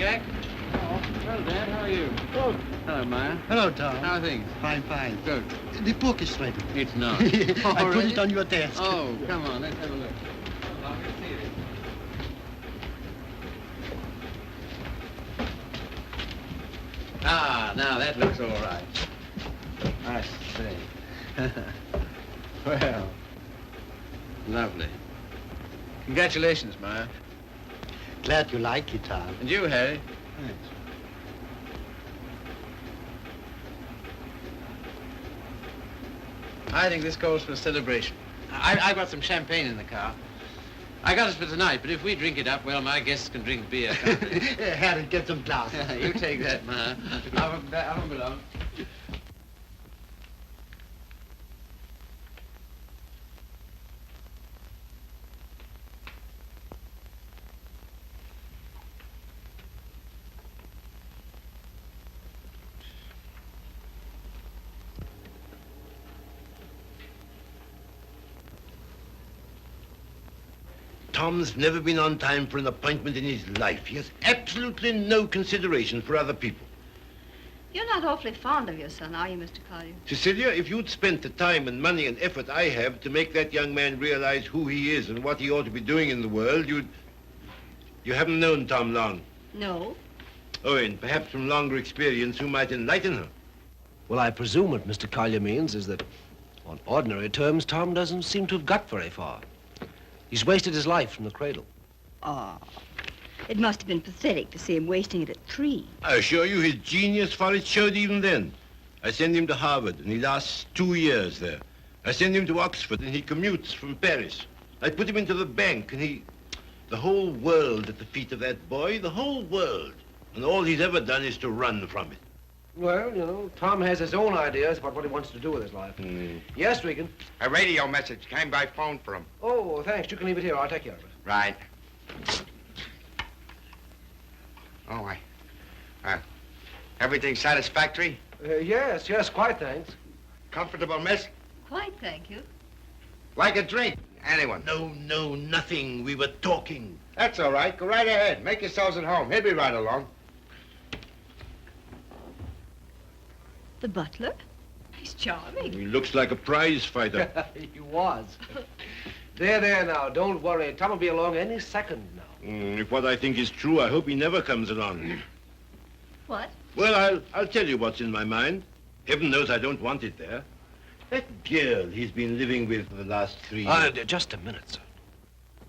Jack. Oh, Hello, Dad. How are you? oh. Hello, Maya. Hello, Tom. How are things? Fine, fine. Good. The book is ready. It's not. I put Already? it on your desk. Oh, come on. Let's have a look. Well, let's see it. Ah, now that looks all right. I see. Well, lovely. Congratulations, Maya. Glad you like it, Tom. And you, Harry. Thanks. I think this calls for a celebration. I got some champagne in the car. I got it for tonight, but if we drink it up, well, my guests can drink beer, can't they? Harry, get some glasses. You take that, Maya. I won't be long. Tom's never been on time for an appointment in his life. He has absolutely no consideration for other people. You're not awfully fond of your son, are you, Mr. Collier? Cecilia, if you'd spent the time and money and effort I have to make that young man realize who he is and what he ought to be doing in the world, You haven't known Tom long. No. Oh, and perhaps from longer experience you might enlighten her. Well, I presume what Mr. Collier means is that, on ordinary terms, Tom doesn't seem to have got very far. He's wasted his life from the cradle. Oh, it must have been pathetic to see him wasting it at 3. I assure you his genius for it showed even then. I send him to Harvard, and he lasts 2 years there. I send him to Oxford, and he commutes from Paris. I put him into the bank, and he... The whole world at the feet of that boy, the whole world. And all he's ever done is to run from it. Well, you know, Tom has his own ideas about what he wants to do with his life. Yes, Regan? A radio message came by phone for him. Oh, thanks. You can leave it here. I'll take care of it. Right. Oh, everything satisfactory? Yes, quite, thanks. Comfortable, miss? Quite, thank you. Like a drink? Anyone? No, nothing. We were talking. That's all right. Go right ahead. Make yourselves at home. He'll be right along. The butler? He's charming. He looks like a prize fighter. He was. There now. Don't worry. Tom will be along any second now. If what I think is true, I hope he never comes along. What? Well, I'll tell you what's in my mind. Heaven knows I don't want it there. That girl he's been living with for the last 3 years. Just a minute, sir.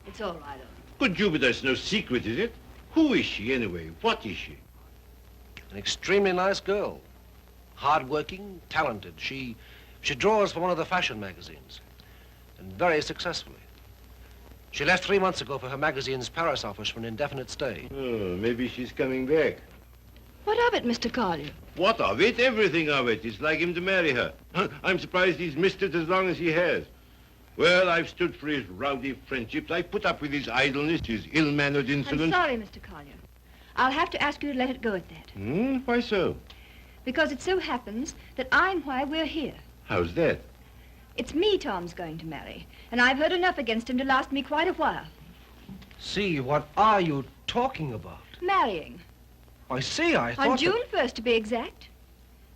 It's all right, Owen. Good Jupiter, it's no secret, is it? Who is she, anyway? What is she? An extremely nice girl. Hard-working, talented. She draws for one of the fashion magazines. And very successfully. She left 3 months ago for her magazine's Paris office for an indefinite stay. Oh, maybe she's coming back. What of it, Mr. Collier? What of it? Everything of it. It's like him to marry her. I'm surprised he's missed it as long as he has. Well, I've stood for his rowdy friendships. I put up with his idleness, his ill-mannered insolence. I'm sorry, Mr. Collier. I'll have to ask you to let it go at that. Why so? Because it so happens that I'm why we're here. How's that? It's me Tom's going to marry, and I've heard enough against him to last me quite a while. See, what are you talking about? Marrying. I see, I thought On June 1st, to be exact.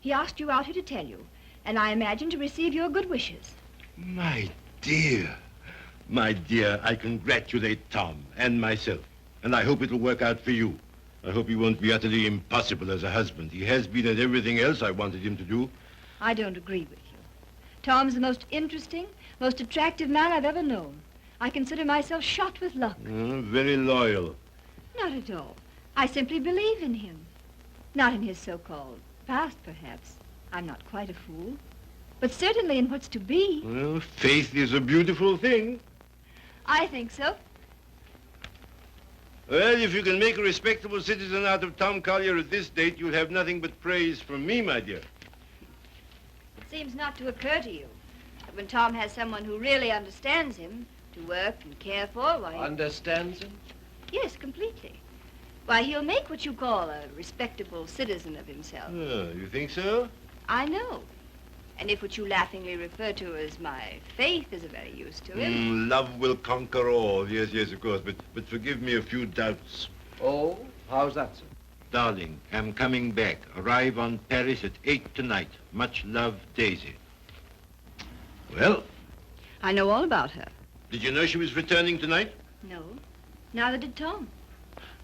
He asked you out here to tell you, and I imagine to receive your good wishes. My dear, I congratulate Tom and myself, and I hope it'll work out for you. I hope he won't be utterly impossible as a husband. He has been at everything else I wanted him to do. I don't agree with you. Tom's the most interesting, most attractive man I've ever known. I consider myself shot with luck. Very loyal. Not at all. I simply believe in him. Not in his so-called past, perhaps. I'm not quite a fool. But certainly in what's to be. Well, faith is a beautiful thing. I think so. Well, if you can make a respectable citizen out of Tom Collier at this date, you'll have nothing but praise from me, my dear. It seems not to occur to you that when Tom has someone who really understands him, to work and care for, why... Understands him? Yes, completely. Why, he'll make what you call a respectable citizen of himself. Oh, you think so? I know. And if what you laughingly refer to as my faith is of any use to him... Love will conquer all. Yes, of course. But forgive me a few doubts. Oh, how's that, sir? Darling, I'm coming back. Arrive on Paris at 8 tonight. Much love, Daisy. Well, I know all about her. did you know she was returning tonight? No. Neither did Tom.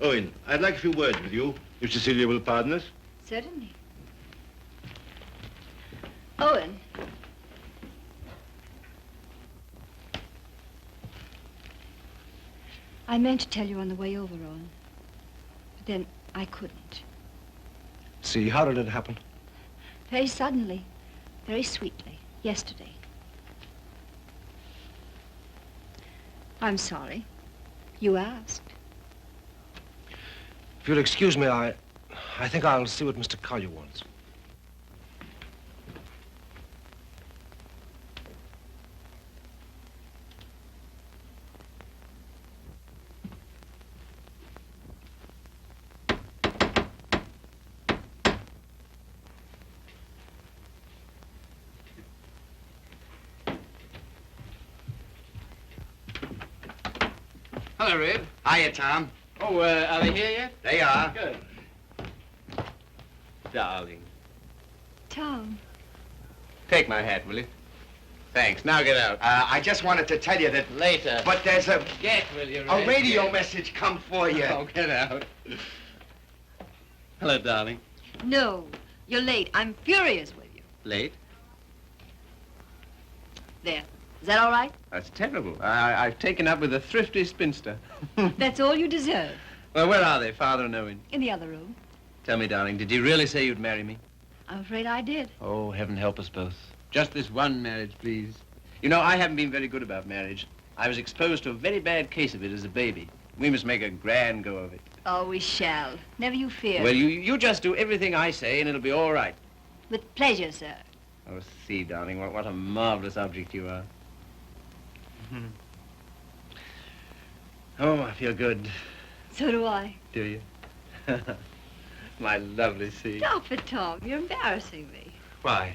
Owen, I'd like a few words with you, if Cecilia will pardon us. Certainly. Owen. I meant to tell you on the way over, Owen. But then I couldn't. See, how did it happen? Very suddenly, very sweetly, yesterday. I'm sorry. You asked. If you'll excuse me, I think I'll see what Mr. Collier wants. Hello, Red. Hiya, Tom. Oh, are they here yet? They are. Good. Darling. Tom. Take my hat, will you? Thanks. Now get out. I just wanted to tell you that... Later. But there's a Get, will you, Red? radio Get. message come for you. Oh, get out. Hello, darling. No, you're late. I'm furious with you. Late? There. Is that all right? That's terrible. I've taken up with a thrifty spinster. That's all you deserve. Well, where are they, Father and Owen? In the other room. Tell me, darling, did you really say you'd marry me? I'm afraid I did. Oh, heaven help us both. Just this one marriage, please. You know, I haven't been very good about marriage. I was exposed to a very bad case of it as a baby. We must make a grand go of it. Oh, we shall. Never you fear. Well, you just do everything I say, and it'll be all right. With pleasure, sir. Oh, see, darling, what a marvelous object you are. Oh, I feel good. So do I. Do you? My lovely sea. Stop it, Tom. You're embarrassing me. Why?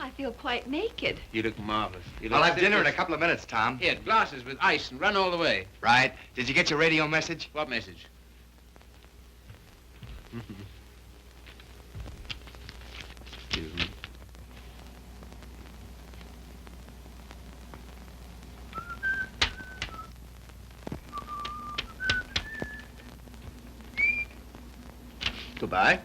I feel quite naked. You look marvelous. You I'll look have dinner in a simply- couple of minutes, Tom. Here, glasses with ice and run all the way. Right. Did you get your radio message? What message? Excuse me. Goodbye.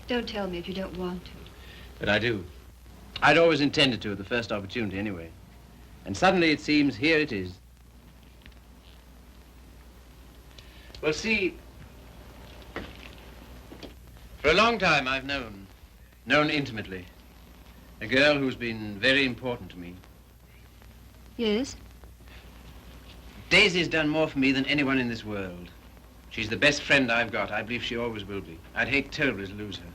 Don't tell me if you don't want to. But I do. I'd always intended to at the first opportunity anyway. And suddenly it seems here it is. Well, see, for a long time I've known intimately, a girl who's been very important to me. Yes? Daisy's done more for me than anyone in this world. She's the best friend I've got. I believe she always will be. I'd hate terribly to lose her.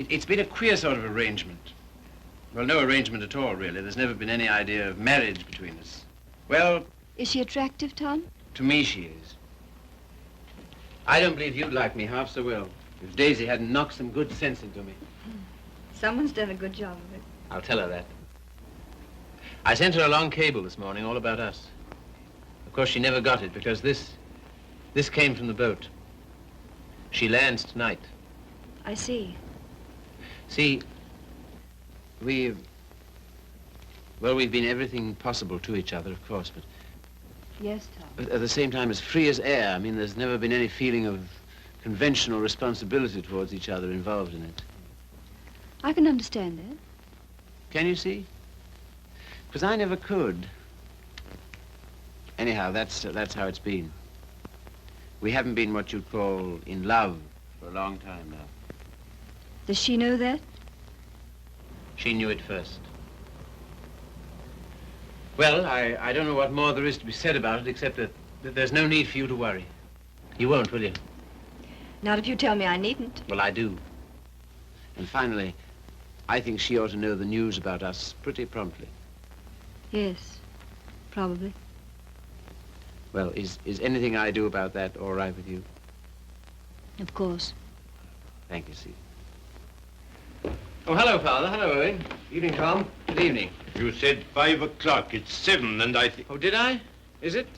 It's been a queer sort of arrangement. Well, no arrangement at all, really. There's never been any idea of marriage between us. Well, Is she attractive, Tom? to me she is. I don't believe you'd like me half so well if Daisy hadn't knocked some good sense into me. Someone's done a good job of it. I'll tell her that. I sent her a long cable this morning all about us. Of course, she never got it because this came from the boat. She lands tonight. I see. See, we've been everything possible to each other, of course, but Yes, Tom. at the same time as free as air. I mean, there's never been any feeling of conventional responsibility towards each other involved in it. I can understand that. Can you see? Because I never could. Anyhow, that's how it's been. We haven't been what you'd call in love for a long time now. Does she know that? She knew it first. Well, I don't know what more there is to be said about it, except that there's no need for you to worry. You won't, will you? Not if you tell me I needn't. Well, I do. And finally, I think she ought to know the news about us pretty promptly. Yes, probably. Well, is anything I do about that all right with you? Of course. Thank you, Steve. Oh, hello, Father. Hello, Owen. Evening, Tom. Good evening. You said 5 o'clock. It's 7, and I think... Oh, did I? Is it?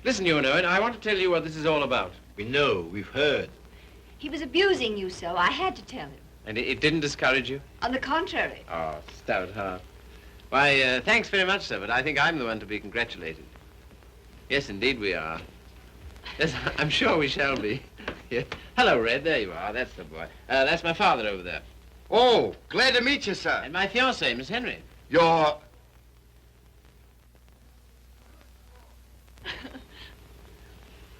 Listen, you know it. I want to tell you what this is all about. We know. We've heard. He was abusing you so. I had to tell him. And it didn't discourage you? On the contrary. Oh, stout heart. Why, thanks very much, sir, but I think I'm the one to be congratulated. Yes, indeed we are. Yes, I'm sure we shall be. Yeah. Hello, Red. There you are. That's the boy. That's my father over there. Oh, glad to meet you, sir. And my fiancée, Miss Henry. You're...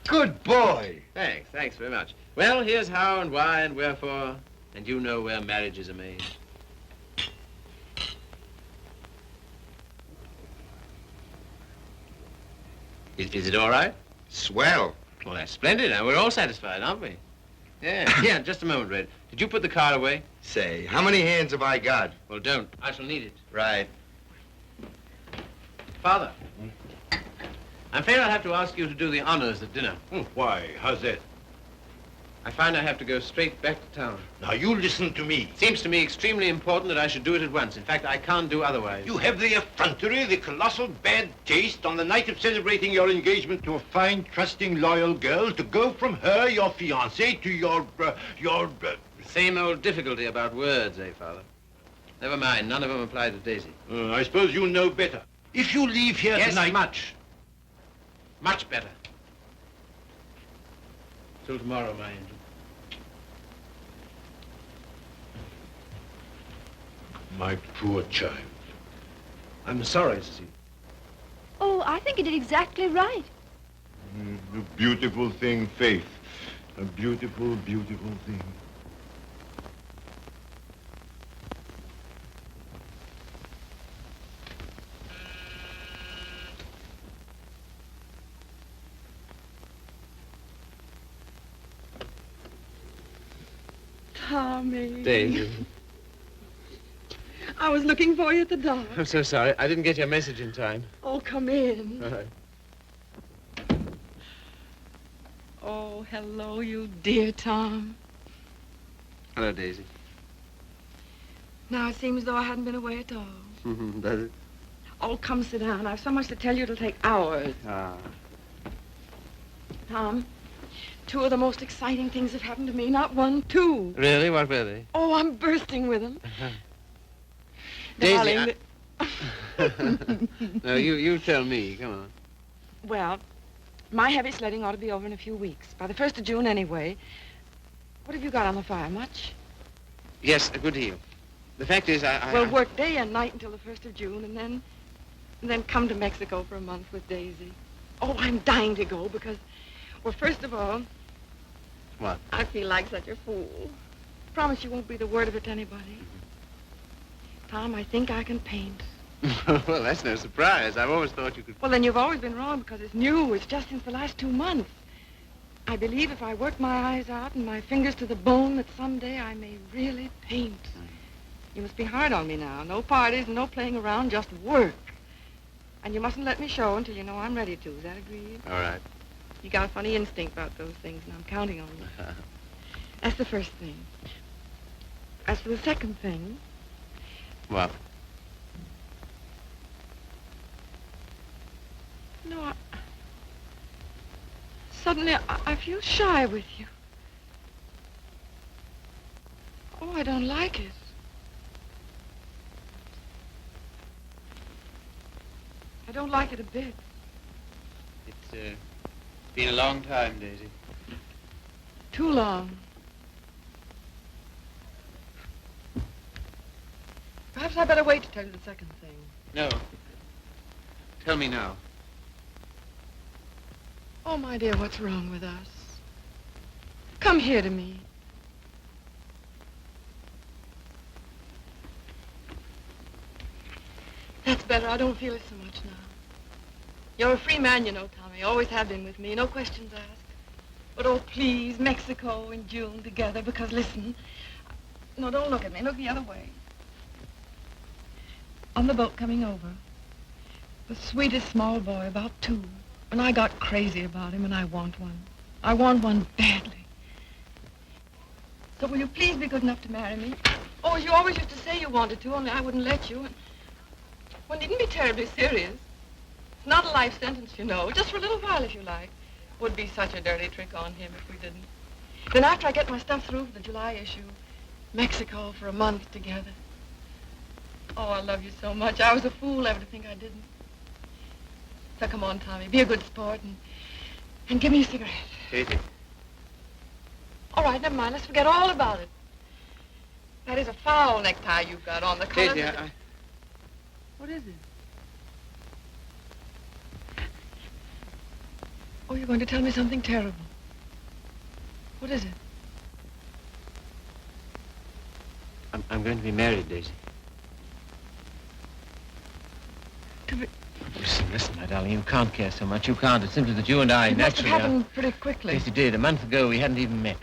Good boy. Thanks very much. Well, here's how and why and wherefore, and you know where marriages are made. Is it all right? Swell. Well, that's splendid. Now, we're all satisfied, aren't we? Yeah, yeah, just a moment, Red. Did you put the car away? Say, how many hands have I got? Well, don't. I shall need it. Right. Father, I'm afraid I'll have to ask you to do the honors at dinner. Why? How's that? I find I have to go straight back to town. Now, you listen to me. It seems to me extremely important that I should do it at once. In fact, I can't do otherwise. You have the effrontery, the colossal bad taste on the night of celebrating your engagement to a fine, trusting, loyal girl to go from her, your fiancée, to your... Same old difficulty about words, eh, Father? Never mind. None of them apply to Daisy. I suppose you know better. If you leave here Yes, tonight... much. Much better. Till tomorrow, my angel. My poor child. I'm sorry, Cecile. Oh, I think you did exactly right. A beautiful thing, Faith. A beautiful, beautiful thing. Tommy. Daisy. I was looking for you at the door. I'm so sorry. I didn't get your message in time. Oh, come in. All right. Oh, hello, you dear Tom. Hello, Daisy. Now it seems as though I hadn't been away at all. Does it? Oh, come sit down. I've so much to tell you it'll take hours. Ah. Tom, two of the most exciting things have happened to me. Not one, two. Really? What were they? Oh, I'm bursting with them. Daisy, Darling, No, you tell me. Come on. well, my heavy sledding ought to be over in a few weeks. By the 1st of June, anyway. What have you got on the fire? Much? Yes, a good deal. The fact is, Well, work day and night until the 1st of June, and then come to Mexico for a month with Daisy. Oh, I'm dying to go because, well, first of all... What? I feel like such a fool. Promise you won't breathe a word of it to anybody. Tom, I think I can paint. Well, that's no surprise. I've always thought you could... Well, then you've always been wrong because it's new. It's just since the last 2 months. I believe if I work my eyes out and my fingers to the bone that someday I may really paint. You must be hard on me now. No parties and no playing around, just work. And you mustn't let me show until you know I'm ready to. Is that agreed? All right. You got a funny instinct about those things, and I'm counting on you. That's the first thing. As for the second thing... What? No, suddenly I feel shy with you. Oh, I don't like it. I don't like it a bit. It's been a long time, Daisy. Too long. Perhaps I better wait to tell you the second thing. No. Tell me now. Oh, my dear, what's wrong with us? Come here to me. That's better. I don't feel it so much now. You're a free man, you know, Tommy. Always have been with me. No questions asked. But, oh, please, Mexico in June together, because, listen. No, don't look at me. Look the other way. On the boat coming over, the sweetest small boy, about 2. And I got crazy about him, and I want one. I want one badly. So will you please be good enough to marry me? Oh, as you always used to say you wanted to, only I wouldn't let you. One needn't be terribly serious. It's not a life sentence, you know. Just for a little while, if you like. Would be such a dirty trick on him if we didn't. Then after I get my stuff through for the July issue, Mexico for a month together. Oh, I love you so much. I was a fool ever to think I didn't. So come on, Tommy, be a good sport and give me a cigarette. Daisy. All right, never mind. Let's forget all about it. That is a foul necktie you've got on. The colors Daisy, of the- What is it? Oh, you're going to tell me something terrible. What is it? I'm going to be married, Daisy. To be... Listen, my darling, you can't care so much. You can't. It's simply that you and I It must have naturally are... happened pretty quickly. Yes, it did. A month ago, we hadn't even met.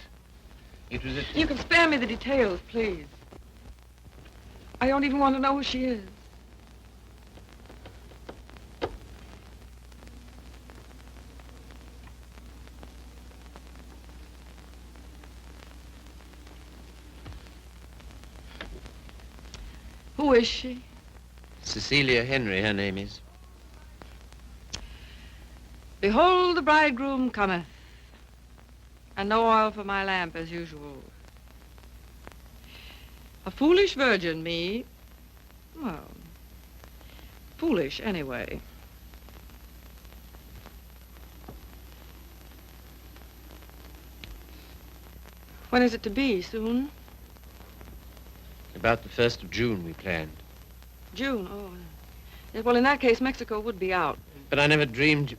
It was at... You can spare me the details, please. I don't even want to know who she is. Who is she? Cecilia Henry, her name is. Behold, the bridegroom cometh, and no oil for my lamp as usual. A foolish virgin, me. Well, foolish anyway. When is it to be? Soon? About the 1st of June, we planned. June, oh. Yeah, well, in that case, Mexico would be out. But I never dreamed...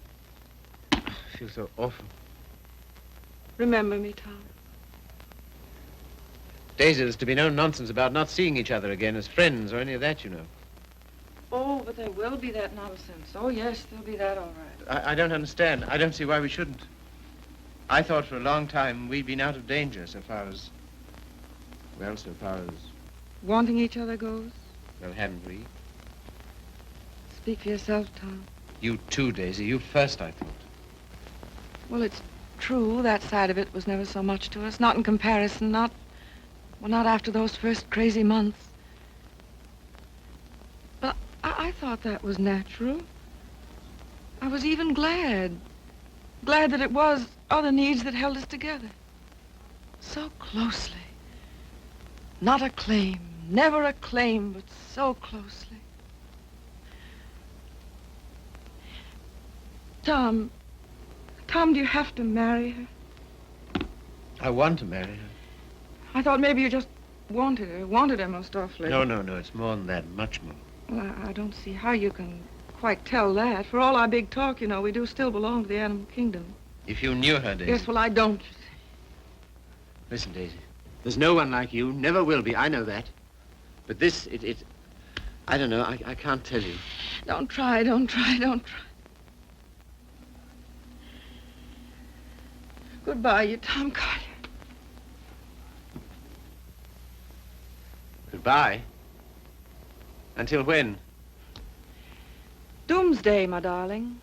I feel so awful. Remember me, Tom. Daisy, there's to be no nonsense about not seeing each other again as friends or any of that, you know. Oh, but there will be that nonsense. Oh, yes, there'll be that, all right. I don't understand. I don't see why we shouldn't. I thought for a long time we'd been out of danger so far as... Well, so far as... Wanting each other goes? Well, hadn't we? Speak for yourself, Tom. You too, Daisy. You first, I thought. Well, it's true. That side of it was never so much to us. Not in comparison. Not after those first crazy months. But I thought that was natural. I was even glad. Glad that it was other needs that held us together. So closely. Not a claim. Never a claim, but so closely. Tom, do you have to marry her? I want to marry her. I thought maybe you just wanted her most awfully. No, it's more than that, much more. Well, I don't see how you can quite tell that. For all our big talk, you know, we do still belong to the animal kingdom. If you knew her, Daisy... Yes, well, I don't. Listen, Daisy, there's no one like you, never will be, I know that. But this, I don't know, I can't tell you. Don't try. Goodbye, you Tom Carter. Goodbye. Until when? Doomsday, my darling.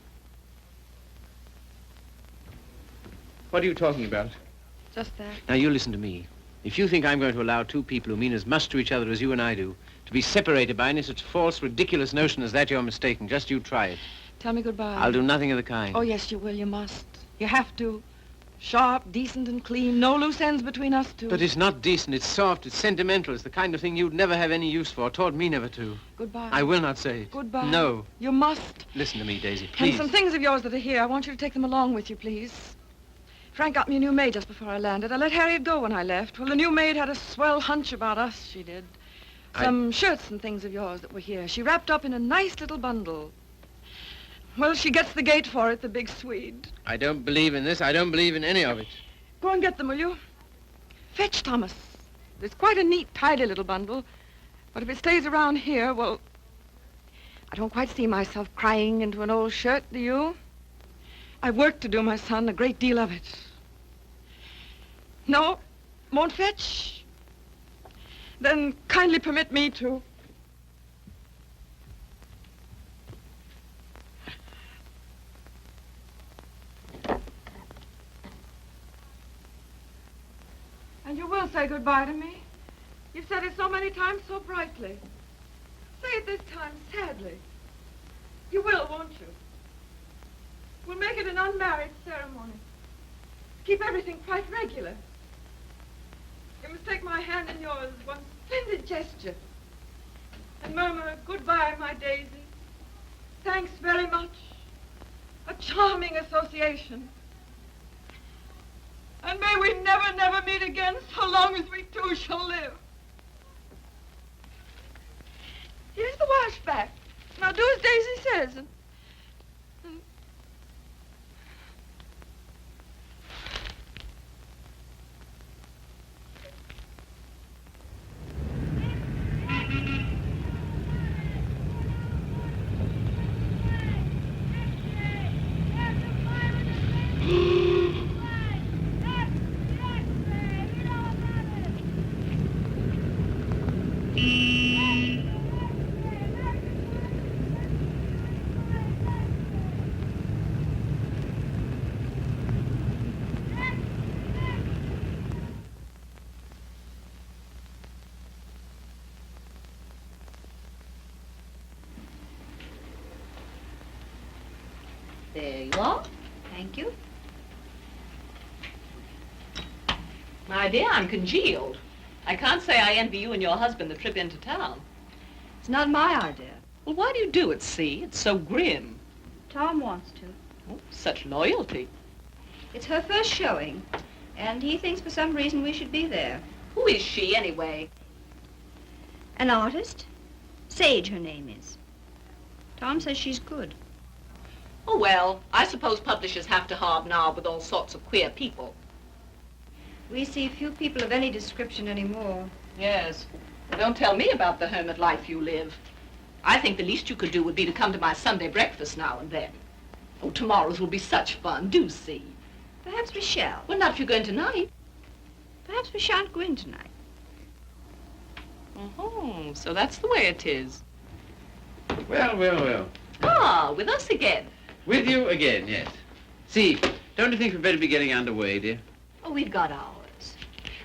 What are you talking about? Just that. Now, you listen to me. If you think I'm going to allow two people who mean as much to each other as you and I do to be separated by any such false, ridiculous notion as that, you're mistaken. Just you try it. Tell me goodbye. I'll do nothing of the kind. Oh, yes, you will. You must. You have to. Sharp, decent, and clean. No loose ends between us two. But it's not decent. It's soft. It's sentimental. It's the kind of thing you'd never have any use for. Taught me never to. Goodbye. I will not say it. Goodbye. No. You must. Listen to me, Daisy, please. And some things of yours that are here, I want you to take them along with you, please. Frank got me a new maid just before I landed. I let Harriet go when I left. Well, the new maid had a swell hunch about us, she did. Some shirts and things of yours that were here. She wrapped up in a nice little bundle. Well, she gets the gate for it, the big Swede. I don't believe in this. I don't believe in any of it. Go and get them, will you? Fetch Thomas. It's quite a neat, tidy little bundle. But if it stays around here, well, I don't quite see myself crying into an old shirt, do you? I've work to do, my son, a great deal of it. No? Won't fetch? Then kindly permit me to. And you will say goodbye to me? You've said it so many times so brightly. Say it this time sadly. You will, won't you? We'll make it an unmarried ceremony. Keep everything quite regular. You must take my hand in yours, one splendid gesture, and murmur, "Goodbye, my Daisy. Thanks very much. A charming association. And may we never, never meet again so long as we two shall live." Here's the washback. Now do as Daisy says. And There you are. Thank you. My dear, I'm congealed. I can't say I envy you and your husband the trip into town. It's not my idea. Well, why do you do it, see? It's so grim. Tom wants to. Oh, such loyalty. It's her first showing, and he thinks for some reason we should be there. Who is she, anyway? An artist? Sage, her name is. Tom says she's good. Oh, well, I suppose publishers have to hobnob with all sorts of queer people. We see few people of any description anymore. Yes. Well, don't tell me about the hermit life you live. I think the least you could do would be to come to my Sunday breakfast now and then. Oh, tomorrow's will be such fun. Do see. Perhaps we shall. Well, not if you're going tonight. Perhaps we shan't go in tonight. Oh, so that's the way it is. Well, well, well. Ah, with us again. With you again, yes. See, don't you think we'd better be getting underway, dear? Oh, we've got ours.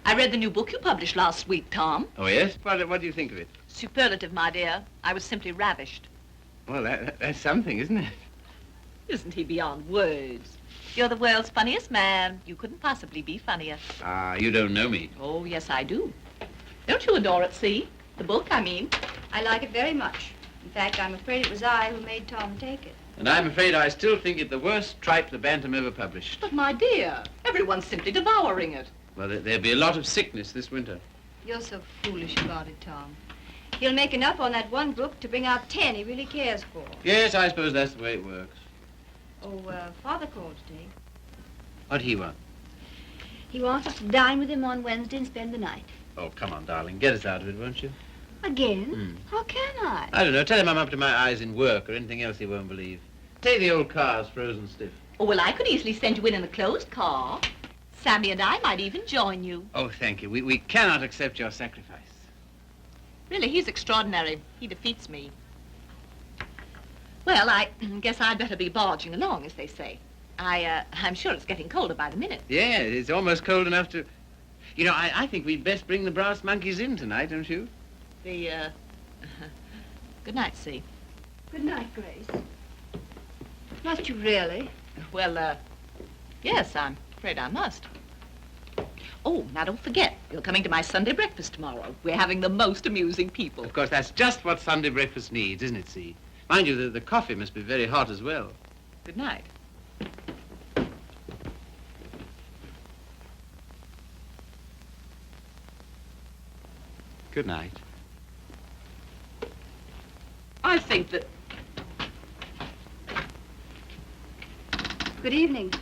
I read the new book you published last week, Tom. Oh, yes? What do you think of it? Superlative, my dear. I was simply ravished. Well, that's something, isn't it? Isn't he beyond words? You're the world's funniest man. You couldn't possibly be funnier. Ah, you don't know me. Oh, yes, I do. Don't you adore it, see? The book, I mean. I like it very much. In fact, I'm afraid it was I who made Tom take it. And I'm afraid I still think it the worst tripe the Bantam ever published. But, my dear, everyone's simply devouring it. Well, there'll be a lot of sickness this winter. You're so foolish about it, Tom. He'll make enough on that one book to bring out 10 he really cares for. Yes, I suppose that's the way it works. Oh, Father called today. What'd he want? He wants us to dine with him on Wednesday and spend the night. Oh, come on, darling. Get us out of it, won't you? Again? How can I? I don't know. Tell him I'm up to my eyes in work or anything else he won't believe. Say the old car's frozen stiff. Oh, well, I could easily send you in a closed car. Sammy and I might even join you. Oh, thank you. We cannot accept your sacrifice. Really, he's extraordinary. He defeats me. Well, I guess I'd better be barging along, as they say. I'm sure it's getting colder by the minute. Yeah, it's almost cold enough to... You know, I think we'd best bring the brass monkeys in tonight, don't you? Good night, See. Good night, Grace. Must you really? Well, yes, I'm afraid I must. Oh, now don't forget, you're coming to my Sunday breakfast tomorrow. We're having the most amusing people. Of course, that's just what Sunday breakfast needs, isn't it, See? Mind you, the coffee must be very hot as well. Good night. Good night. I think that... Good evening.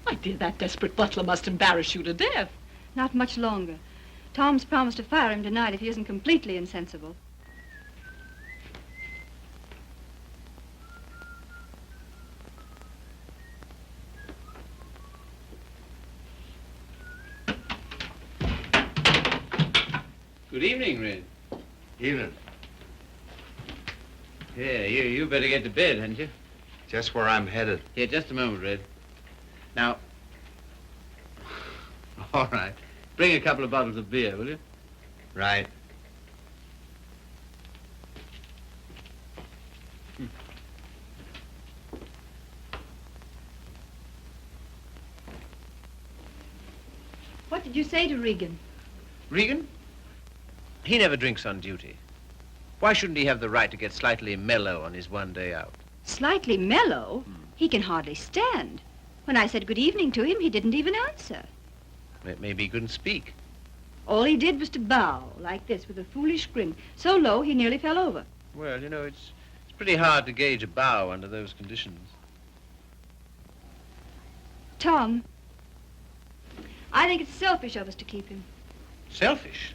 My dear, that desperate butler must embarrass you to death. Not much longer. Tom's promised to fire him tonight if he isn't completely insensible. Good evening, Red. Evening. Yeah, you better get to bed, hadn't you? Just where I'm headed. Here, just a moment, Red. Now... All right. Bring a couple of bottles of beer, will you? Right. What did you say to Regan? Regan? He never drinks on duty. Why shouldn't he have the right to get slightly mellow on his one day out? Slightly mellow? He can hardly stand. When I said good evening to him, he didn't even answer. Maybe he couldn't speak. All he did was to bow, like this, with a foolish grin, so low he nearly fell over. Well, you know, it's pretty hard to gauge a bow under those conditions. Tom, I think it's selfish of us to keep him. Selfish?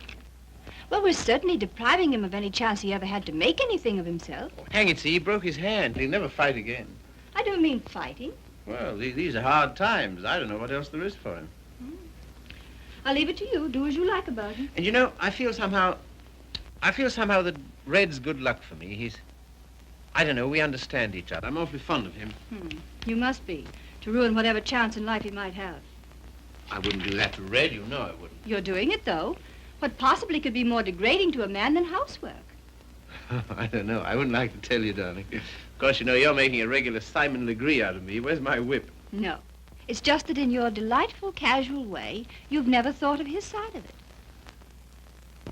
Well, we're certainly depriving him of any chance he ever had to make anything of himself. Oh, hang it, see, he broke his hand. He'll never fight again. I don't mean fighting. Well, these are hard times. I don't know what else there is for him. I'll leave it to you. Do as you like about him. And you know, I feel somehow that Red's good luck for me. I don't know, we understand each other. I'm awfully fond of him. You must be, to ruin whatever chance in life he might have. I wouldn't do that to Red, you know I wouldn't. You're doing it, though. What possibly could be more degrading to a man than housework? I don't know. I wouldn't like to tell you, darling. Of course, you know, you're making a regular Simon Legree out of me. Where's my whip? No. It's just that in your delightful, casual way, you've never thought of his side of it.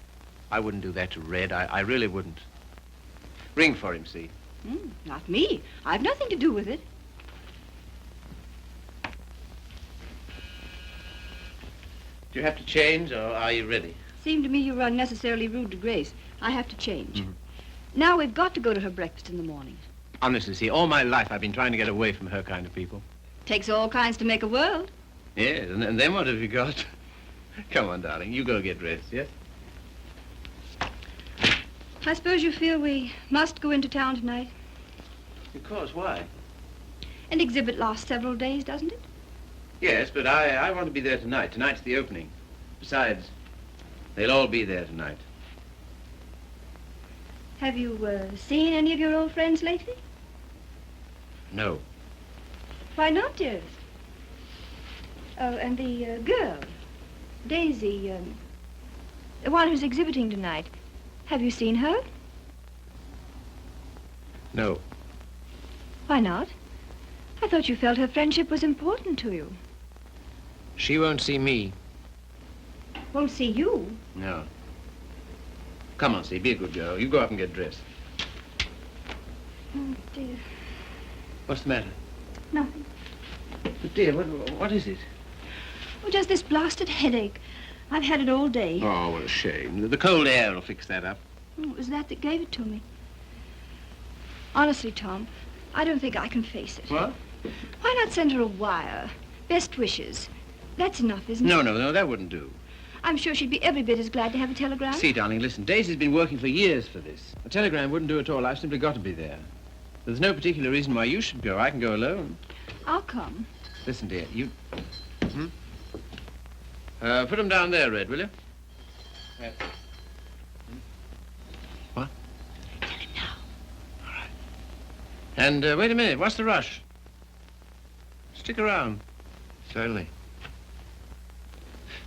I wouldn't do that to Red. I really wouldn't. Ring for him, see? Not me. I've nothing to do with it. Do you have to change, or are you ready? Seemed to me you were unnecessarily rude to Grace. I have to change. Now we've got to go to her breakfast in the morning. Honestly, see, all my life I've been trying to get away from her kind of people. Takes all kinds to make a world. Yes, and then what have you got? Come on, darling, you go get dressed, yes? I suppose you feel we must go into town tonight. Of course, why? An exhibit lasts several days, doesn't it? Yes, but I want to be there tonight. Tonight's the opening. Besides, they'll all be there tonight. Have you seen any of your old friends lately? No. Why not, dearest? Oh, and the girl, Daisy, the one who's exhibiting tonight. Have you seen her? No. Why not? I thought you felt her friendship was important to you. She won't see me. Won't see you? No. Come on, see, be a good girl. You go up and get dressed. Oh, dear. What's the matter? Nothing. But dear, what is it? Oh, just this blasted headache. I've had it all day. Oh, what a shame. The cold air will fix that up. Oh, it was that gave it to me. Honestly, Tom, I don't think I can face it. What? Why not send her a wire? Best wishes. That's enough, isn't it? No, that wouldn't do. I'm sure she'd be every bit as glad to have a telegram. See, darling, listen, Daisy's been working for years for this. A telegram wouldn't do at all. I've simply got to be there. There's no particular reason why you should go. I can go alone. I'll come. Listen, dear, you... put them down there, Red, will you? Yes. What? Tell him now. All right. And wait a minute. What's the rush? Stick around. Certainly.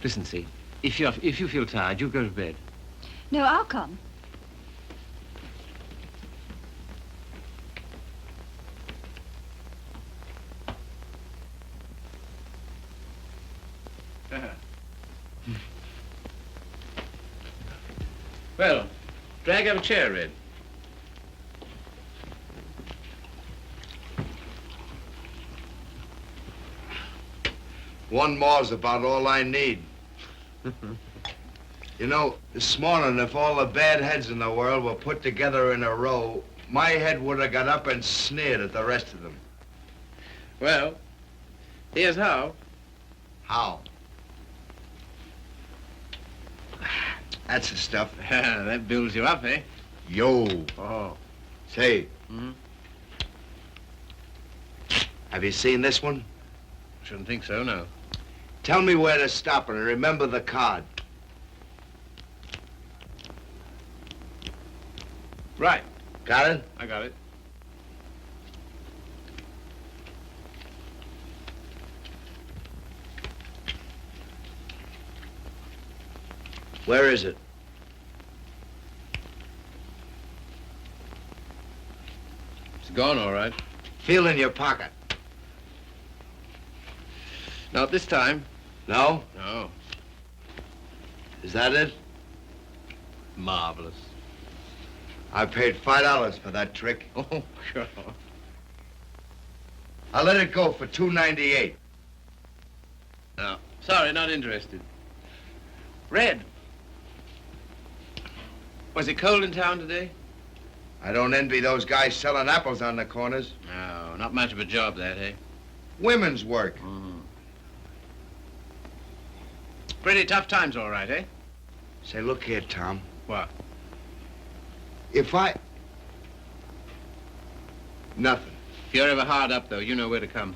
Listen, see, if you feel tired, you go to bed. No, I'll come. Well, drag up a chair, Red. One more's about all I need. You know, this morning, if all the bad heads in the world were put together in a row, my head would have got up and sneered at the rest of them. Well, here's how. How? That's the stuff. That builds you up, eh? Yo. Oh. Say, Mm-hmm. have you seen this one? Shouldn't think so, no. Tell me where to stop and remember the card. Right. Got it? I got it. Where is it? It's gone, all right. Feel in your pocket. Not this time. No? No. Is that it? Marvelous. I paid $5 for that trick. Oh, sure. I'll let it go for $2.98. No, sorry, not interested. Red. Was it cold in town today? I don't envy those guys selling apples on the corners. No, not much of a job, that, eh? Women's work. Pretty tough times, all right, eh? Say, look here, Tom. What? If I... Nothing. If you're ever hard up, though, you know where to come.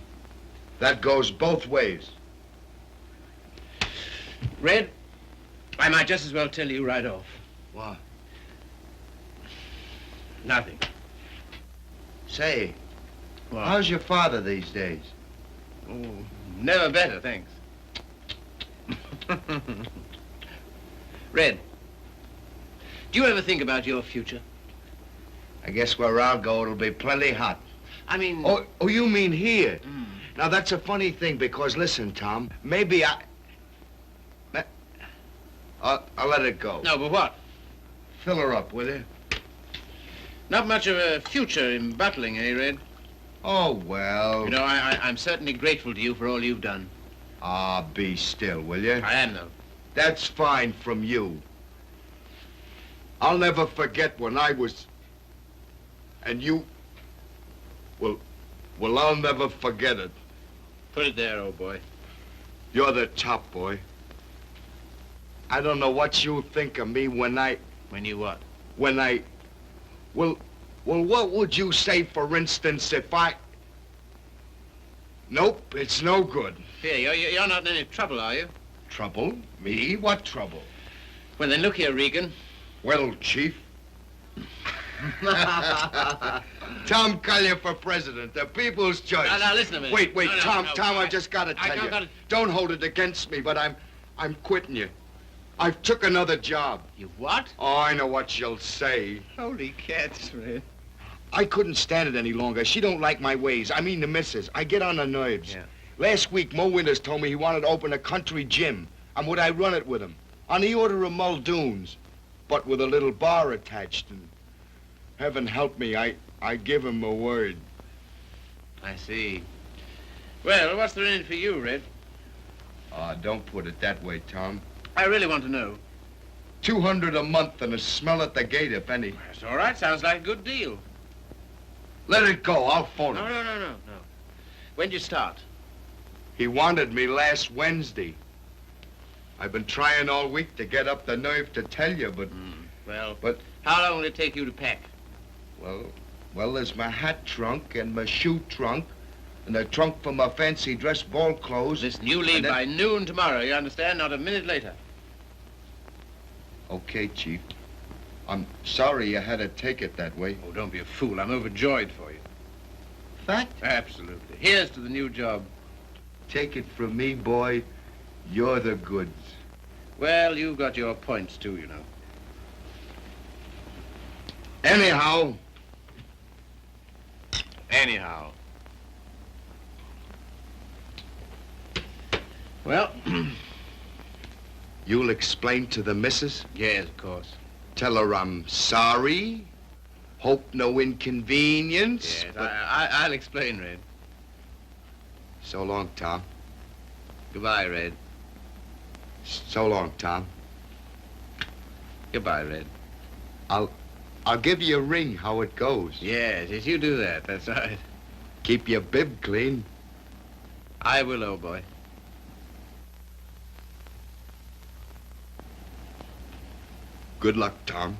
That goes both ways. Red, I might just as well tell you right off. What? Nothing. Say, What? how's your father these days? Oh, never better, thanks. Red, do you ever think about your future? I guess where I'll go, it'll be plenty hot. I mean... Oh, you mean here? Mm. Now, that's a funny thing, because listen, Tom, maybe I'll let it go. No, but what? Fill her up, will you? Not much of a future in battling, eh, Red? Oh, well. You know, I'm certainly grateful to you for all you've done. Ah, be still, will you? I am, though. That's fine from you. I'll never forget when I was... And you... Well, I'll never forget it. Put it there, old boy. You're the top, boy. I don't know what you think of me when I... When you what? When I... Well, what would you say, for instance, if I... Nope, it's no good. Here, you're not in any trouble, are you? Trouble? Me? What trouble? Well, then look here, Regan. Well, Chief. Tom Collier for president, the people's choice. Now, listen a minute. Wait, No, Tom, no, I just gotta tell you. gotta- Don't hold it against me, but I'm quitting you. I've took another job. You what? Oh, I know what you'll say. Holy cats, Red. I couldn't stand it any longer. She don't like my ways. I mean the missus. I get on her nerves. Yeah. Last week, Mo Winters told me he wanted to open a country gym. And would I run it with him? On the order of Muldoon's. But with a little bar attached. And heaven help me, I give him a word. I see. Well, what's there in it for you, Red? Don't put it that way, Tom. I really want to know. $200 a month and a smell at the gate, if any. That's all right. Sounds like a good deal. Let it go. I'll phone him. No. When'd you start? He wanted me last Wednesday. I've been trying all week to get up the nerve to tell you, but... But how long will it take you to pack? Well, there's my hat trunk and my shoe trunk and the trunk for my fancy dress ball clothes. Listen, you leave and then- by noon tomorrow, you understand? Not a minute later. Okay, Chief. I'm sorry you had to take it that way. Oh, don't be a fool. I'm overjoyed for you. Fact? Absolutely. Here's to the new job. Take it from me, boy. You're the goods. Well, you've got your points, too, you know. Anyhow, Well, you'll explain to the missus? yes, of course. Tell her I'm sorry. Hope no inconvenience. Yes, but- I'll explain, Red. So long, Tom. Goodbye, Red. So long, Tom. Goodbye, Red. I'll give you a ring how it goes. Yes, you do that. That's right. Keep your bib clean. I will, old boy. Good luck, Tom.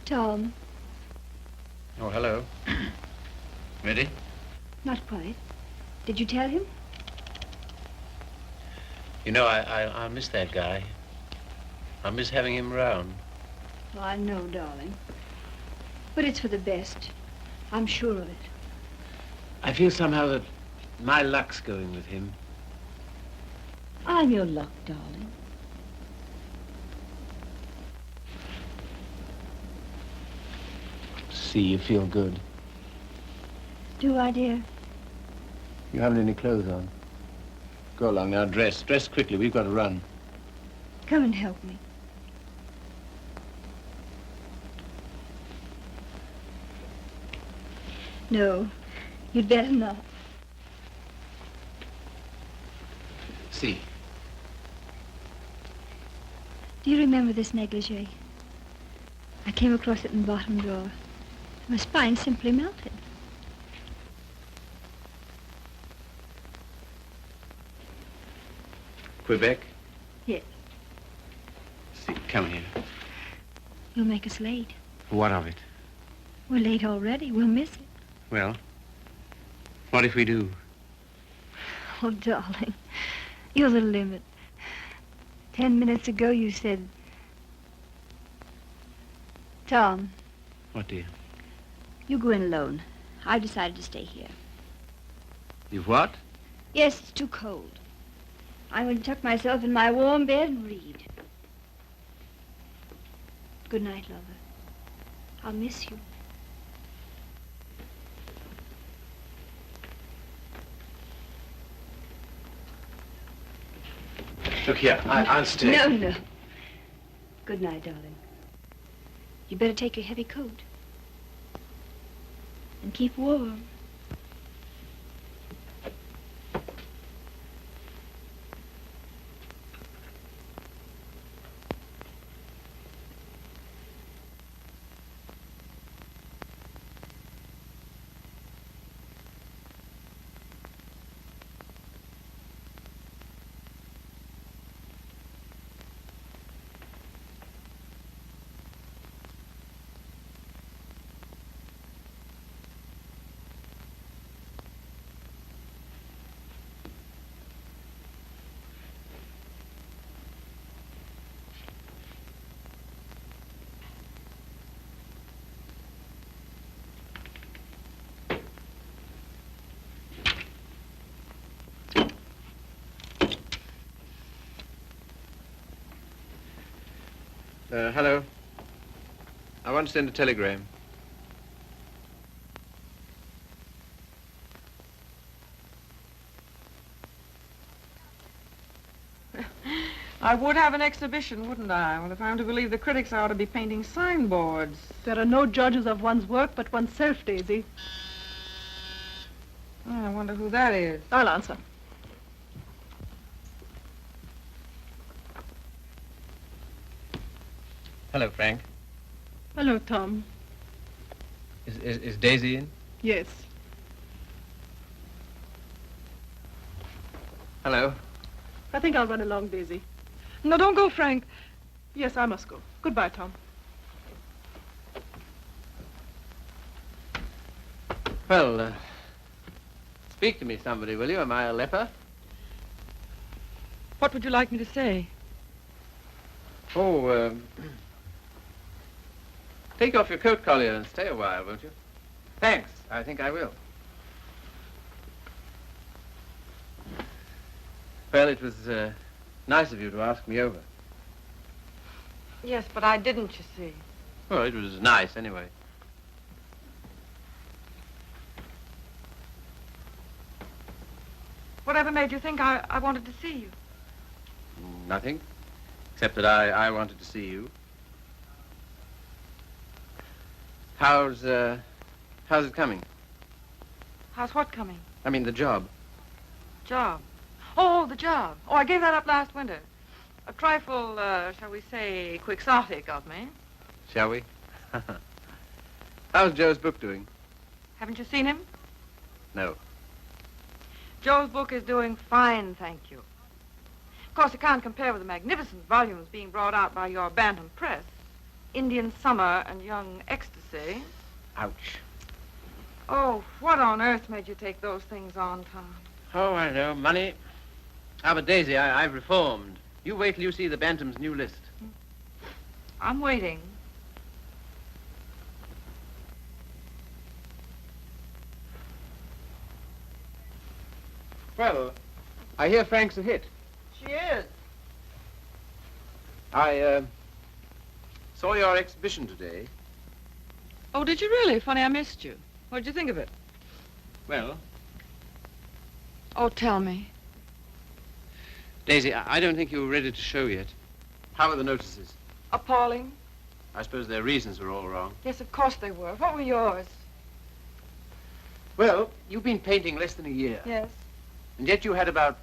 Tom, Oh, hello. Ready? not quite. Did you tell him? You know, I miss that guy. I miss having him around. Oh, I know, darling. But it's for the best. I'm sure of it. I feel somehow that my luck's going with him. I'm your luck, darling. See, you feel good. Do I, dear? You haven't any clothes on. Go along now, dress. Dress quickly, we've got to run. Come and help me. No, you'd better not. See. Do you remember this negligee? I came across it in the bottom drawer. My spine simply melted. Quebec? Yes. See, come here. You'll make us late. What of it? We're late already. We'll miss it. Well, what if we do? Oh, darling, you're the limit. 10 minutes ago you said... Tom, What, dear? you go in alone. I've decided to stay here. You've what? Yes, it's too cold. I'm going to tuck myself in my warm bed and read. Good night, lover. I'll miss you. Look here, I'll stay. No, no. Good night, darling. You better take your heavy coat. And keep warm. Hello. I want to send a telegram. I would have an exhibition, wouldn't I? Well, if I'm to believe the critics, I ought to be painting signboards. There are no judges of one's work but oneself, Daisy. Oh, I wonder who that is. I'll answer. Hello, Frank. Hello, Tom. Is Daisy in? Yes. Hello. I think I'll run along, Daisy. No, don't go, Frank. Yes, I must go. Goodbye, Tom. Well, speak to me, somebody, will you? Am I a leper? What would you like me to say? Oh, take off your coat collar and stay a while, won't you? Thanks. I think I will. Well, it was nice of you to ask me over. Yes, but I didn't, you see. Well, it was nice, anyway. Whatever made you think I wanted to see you? Nothing, except that I wanted to see you. How's it coming? How's what coming? I mean, the job. Job. Oh, the job. Oh, I gave that up last winter. A trifle, shall we say, quixotic of me. Shall we? How's Joe's book doing? Haven't you seen him? No. Joe's book is doing fine, thank you. Of course, it can't compare with the magnificent volumes being brought out by your Bantam Press. Indian Summer and Young Ecstasy. Ouch. Oh, what on earth made you take those things on, Tom? Oh, I know. Money. Ah, but Daisy, I've reformed. You wait till you see the Bantam's new list. I'm waiting. Well, I hear Frank's a hit. She is. I saw your exhibition today. Oh, did you really? Funny, I missed you. What did you think of it? Well, Oh, tell me. Daisy, I don't think you were ready to show yet. How were the notices? Appalling. I suppose their reasons were all wrong. Yes, of course they were. What were yours? Well, you've been painting less than a year. Yes. And yet you had about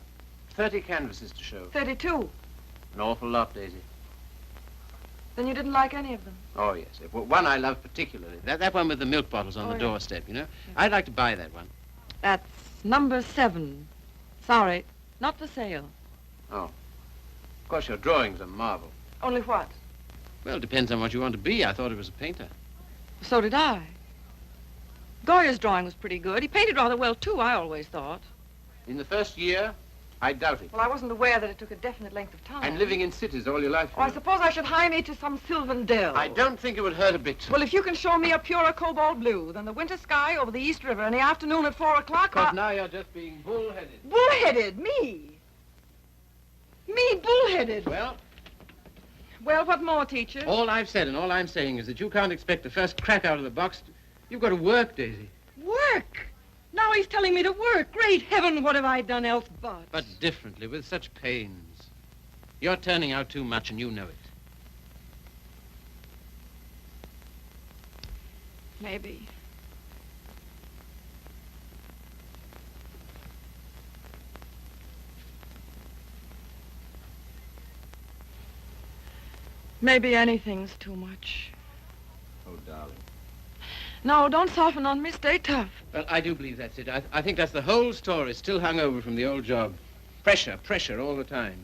30 canvases to show. 32. An awful lot, Daisy. Then you didn't like any of them? Oh, yes. Well, one I love particularly. That one with the milk bottles on Oh, the yeah. doorstep, you know? I'd like to buy that one. That's number 7. Sorry, not for sale. Oh. Of course, your drawing's a marvel. Only what? Well, it depends on what you want to be. I thought it was a painter. So did I. Goya's drawing was pretty good. He painted rather well, too, I always thought. In the first year, I doubt it. Well, I wasn't aware that it took a definite length of time. And living in cities all your life. Oh, I suppose I should hie me to some sylvan dell. I don't think it would hurt a bit. Well, if you can show me a purer cobalt blue than the winter sky over the East River in the afternoon at 4 o'clock, But now you're just being bullheaded. Bullheaded? Me? Me bullheaded? Well, Well, what more, teacher? all I've said and all I'm saying is that you can't expect the first crack out of the box. You've got to work, Daisy. Work? Now he's telling me to work. Great heaven, what have I done else but? But differently, with such pains. You're turning out too much and you know it. Maybe. Maybe anything's too much. Oh, darling. No, don't soften on me. Stay tough. Well, I do believe that's it. I think that's the whole story, still hung over from the old job. Pressure all the time.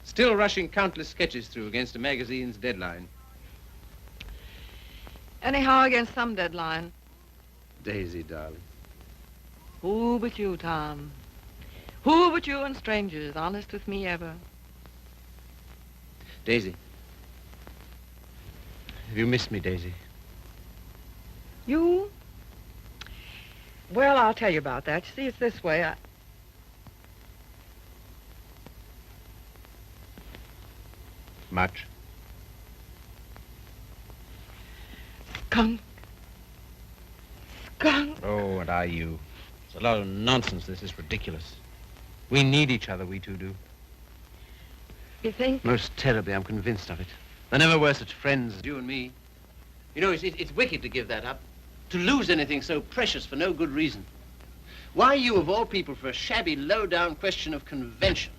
Still rushing countless sketches through against a magazine's deadline. Anyhow, against some deadline. Daisy, darling. Who but you, Tom? Who but you and strangers, honest with me ever? Daisy. Have you missed me, Daisy? You? Well, I'll tell you about that. You see, it's this way. Much. Skunk. Skunk. Oh, and are you? It's a lot of nonsense. This is ridiculous. We need each other, we two do. You think? Most terribly, I'm convinced of it. There never were such friends as you and me. You know, it's wicked to give that up. To lose anything so precious for no good reason. Why you, of all people, for a shabby, low-down question of convention?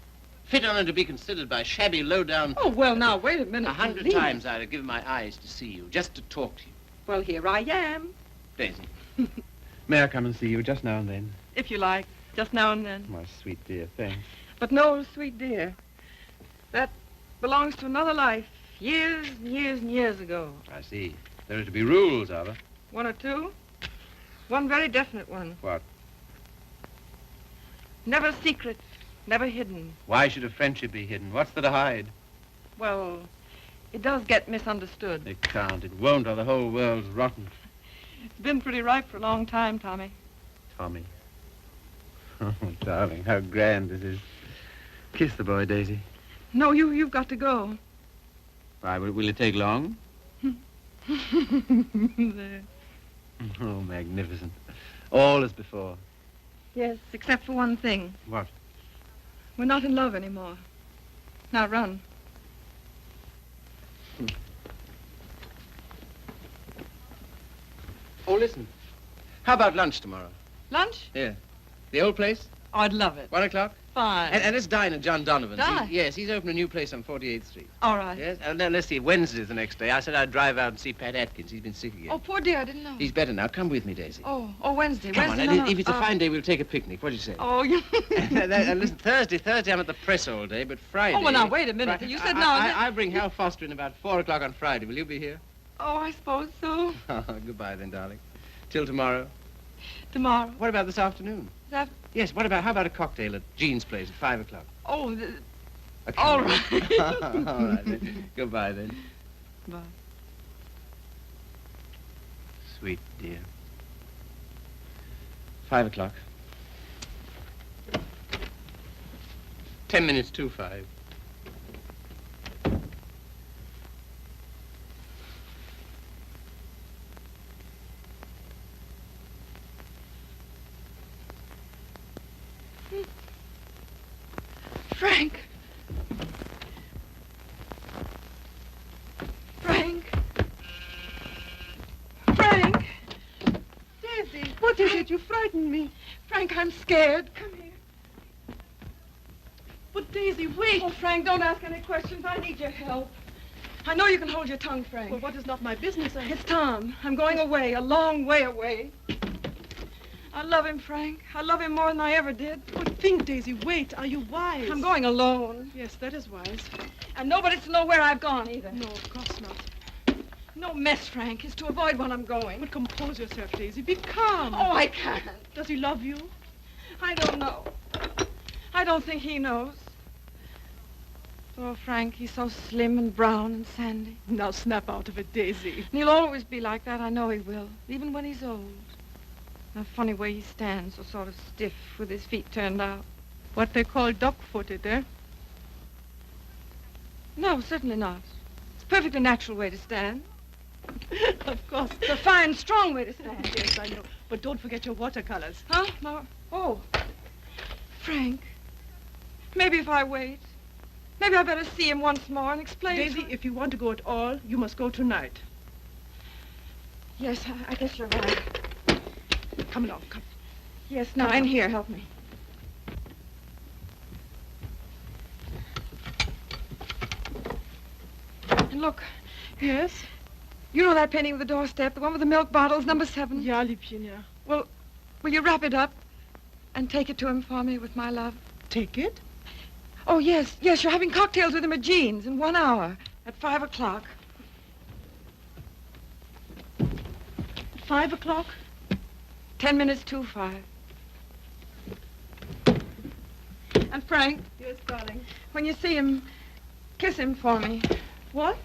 Fit on to be considered by shabby, low-down... Oh, well, now, wait a minute. 100 please. times I'd have given my eyes to see you, just to talk to you. Well, here I am. Daisy, may I come and see you just now and then? If you like. Just now and then. My sweet dear, thanks. But no, sweet dear. That belongs to another life. Years and years and years ago. I see. There are to be rules, are there? One or two. One very definite one. What? Never secret. Never hidden. Why should a friendship be hidden? What's there to hide? Well, it does get misunderstood. It can't. It won't, or the whole world's rotten. It's been pretty ripe for a long time, Tommy. Tommy. Oh, darling, how grand this is. Kiss the boy, Daisy. No, you've got to go. Why, will it take long? There. Oh, magnificent. All as before. Yes, except for one thing. What? We're not in love anymore. Now run. Oh, listen. How about lunch tomorrow? Lunch? Yeah. The old place? Oh, I'd love it. 1 o'clock? Fine. And let's dine at John Donovan's. Dine? Yes, he's opened a new place on 48th Street. All right. Yes? And then let's see, Wednesday's the next day. I said I'd drive out and see Pat Atkins. He's been sick again. Oh, poor dear, I didn't know. He's better now. Come with me, Daisy. Oh, Wednesday. Come on, Wednesday. and if it's a fine day, we'll take a picnic. What do you say? Oh, you... And listen, Thursday I'm at the press all day, but Friday... Oh, well, now, wait a minute. You said now... I'll bring Hal Foster in about 4 o'clock on Friday. Will you be here? Oh, I suppose so. Goodbye then, darling. Till tomorrow. Tomorrow. What about this afternoon? That... Yes, how about a cocktail at Jean's place at 5 o'clock? Oh, Okay. all right. All right, then. Goodbye, then. Bye. Sweet dear. 5 o'clock. 10 minutes to 5. Frank. Frank. Frank. Daisy, What is it? You frightened me. Frank, I'm scared. Come here. But Daisy, wait. Oh, Frank, don't ask any questions. I need your help. I know you can hold your tongue, Frank. Well, what is not my business? It's Tom. I'm going away, a long way away. I love him, Frank. I love him more than I ever did. But think, Daisy, wait. Are you wise? I'm going alone. Yes, that is wise. And nobody's to know where I've gone, either. No, of course not. No mess, Frank. It's to avoid when I'm going. But compose yourself, Daisy. Be calm. Oh, I can't. Does he love you? I don't know. I don't think he knows. Oh, Frank, he's so slim and brown and sandy. Now snap out of it, Daisy. And he'll always be like that. I know he will, even when he's old. A funny way he stands, so sort of stiff with his feet turned out. What they call duck-footed, eh? No, certainly not. It's a perfectly natural way to stand. Of course. It's a fine, strong way to stand. Yes, I know. But don't forget your watercolors. Huh? No. Oh. Frank, maybe if I wait, maybe I better see him once more and explain. Daisy, if you want to go at all, you must go tonight. Yes, I guess you're right. Come along, come. Yes, now, in here, help me. And look, Yes? you know that painting of the doorstep, the one with the milk bottles, number 7? Ja, Liebchen, ja. Well, will you wrap it up and take it to him for me with my love? Take it? Oh, yes, yes, you're having cocktails with him at Jean's in 1 hour at 5 o'clock. 5 o'clock? 10 minutes to 5. And Frank, Yes, darling. when you see him, kiss him for me. What?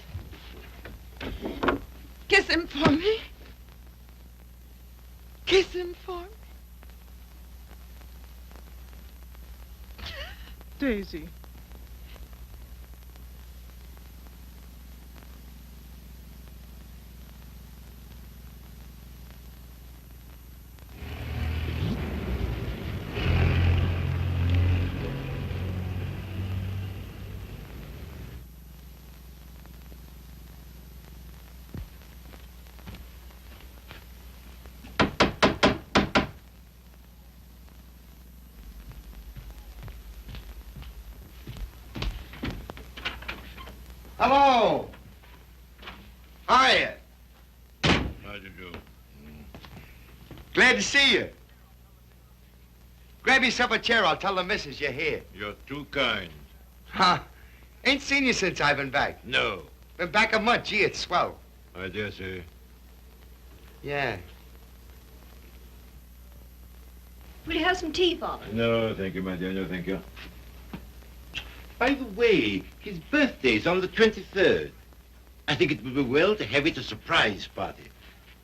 Kiss him for me. Kiss him for me. Daisy. Hello. Hiya. How do you do? Glad to see you. Grab yourself a chair. I'll tell the missus you're here. You're too kind. Huh? Ain't seen you since I've been back. No, Been back a month. Gee, it's swell. I dare say. Yeah. Will you have some tea, Father? No, thank you, my dear. No, thank you. By the way, his birthday's on the 23rd. I think it would be well to have it a surprise party.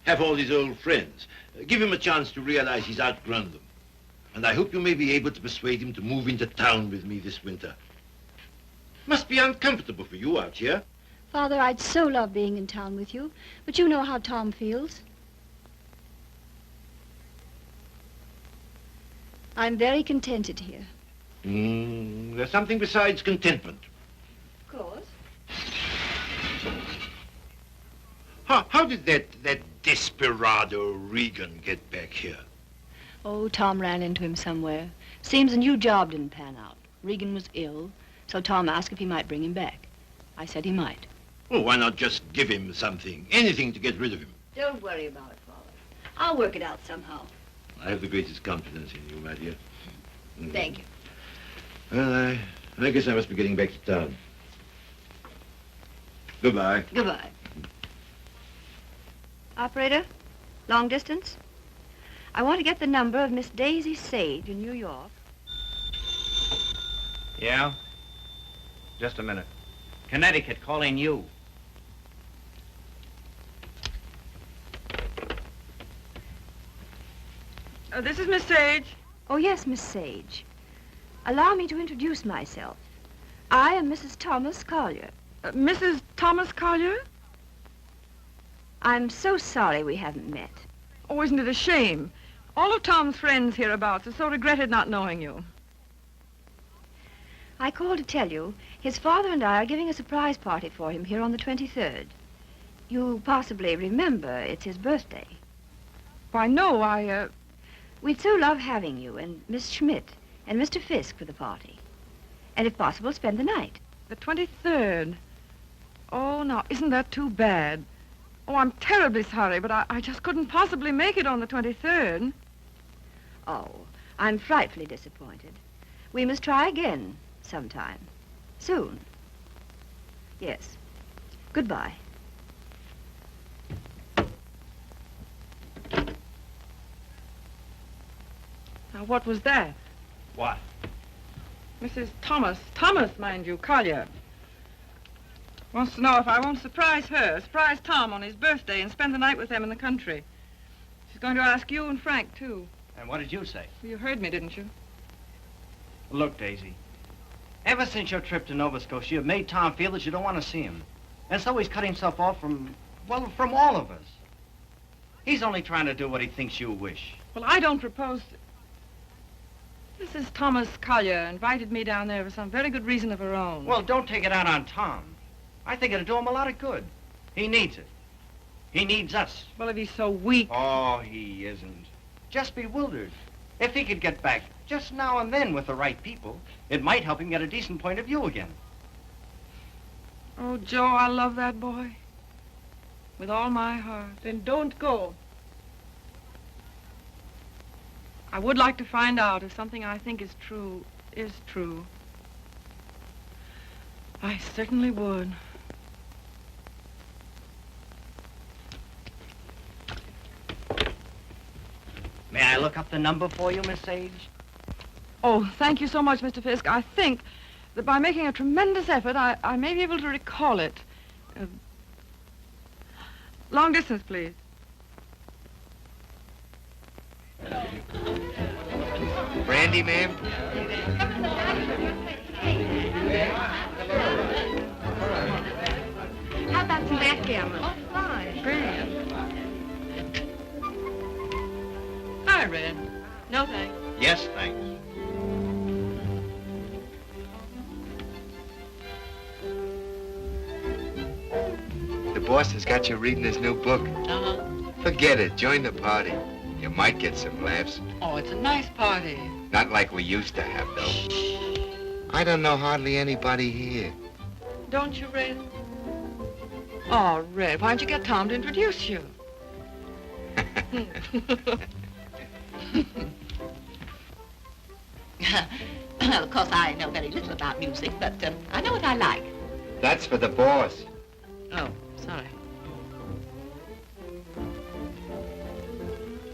Have all his old friends. Give him a chance to realize he's outgrown them. And I hope you may be able to persuade him to move into town with me this winter. Must be uncomfortable for you out here. Father, I'd so love being in town with you, but you know how Tom feels. I'm very contented here. There's something besides contentment. Of course. How did that desperado Regan get back here? Oh, Tom ran into him somewhere. Seems a new job didn't pan out. Regan was ill, so Tom asked if he might bring him back. I said he might. Well, why not just give him something, anything to get rid of him? Don't worry about it, Father. I'll work it out somehow. I have the greatest confidence in you, my dear. Thank you. Well, I guess I must be getting back to town. Goodbye. Goodbye. Operator, long distance? I want to get the number of Miss Daisy Sage in New York. Yeah? Just a minute. Connecticut, calling you. This is Miss Sage. Oh, yes, Miss Sage. Allow me to introduce myself. I am Mrs. Thomas Collier. Mrs. Thomas Collier? I'm so sorry we haven't met. Oh, isn't it a shame? All of Tom's friends hereabouts have so regretted not knowing you. I called to tell you his father and I are giving a surprise party for him here on the 23rd. You possibly remember it's his birthday. Why, no, We'd so love having you and Miss Schmidt and Mr. Fisk for the party. And if possible, spend the night. The 23rd. Oh, now, isn't that too bad? Oh, I'm terribly sorry, but I just couldn't possibly make it on the 23rd. Oh, I'm frightfully disappointed. We must try again sometime. Soon. Yes. Goodbye. Now, what was that? What? Mrs. Thomas, mind you, Collier. Wants to know if I won't surprise Tom on his birthday and spend the night with them in the country. She's going to ask you and Frank, too. And what did you say? You heard me, didn't you? Look, Daisy, ever since your trip to Nova Scotia, you've made Tom feel that you don't want to see him. And so he's cut himself off from all of us. He's only trying to do what he thinks you wish. Well, I don't propose to... Mrs. Thomas Collier invited me down there for some very good reason of her own. Well, don't take it out on Tom. I think it'll do him a lot of good. He needs it. He needs us. Well, if he's so weak... Oh, he isn't. Just bewildered. If he could get back just now and then with the right people, it might help him get a decent point of view again. Oh, Joe, I love that boy. With all my heart. Then don't go. I would like to find out if something I think is true. I certainly would. May I look up the number for you, Miss Sage? Oh, thank you so much, Mr. Fisk. I think that by making a tremendous effort, I may be able to recall it. Long distance, please. Brandy, ma'am? How about some backgammon? Oh, fine. Brilliant. Hi, Red. No, thanks. Yes, thanks. The boss has got you reading his new book. Uh-huh. Forget it. Join the party. You might get some laughs. Oh, it's a nice party. Not like we used to have, though. I don't know hardly anybody here. Don't you, Red? Oh, Red, why don't you get Tom to introduce you? Well, of course, I know very little about music, but I know what I like. That's for the boss. Oh, sorry.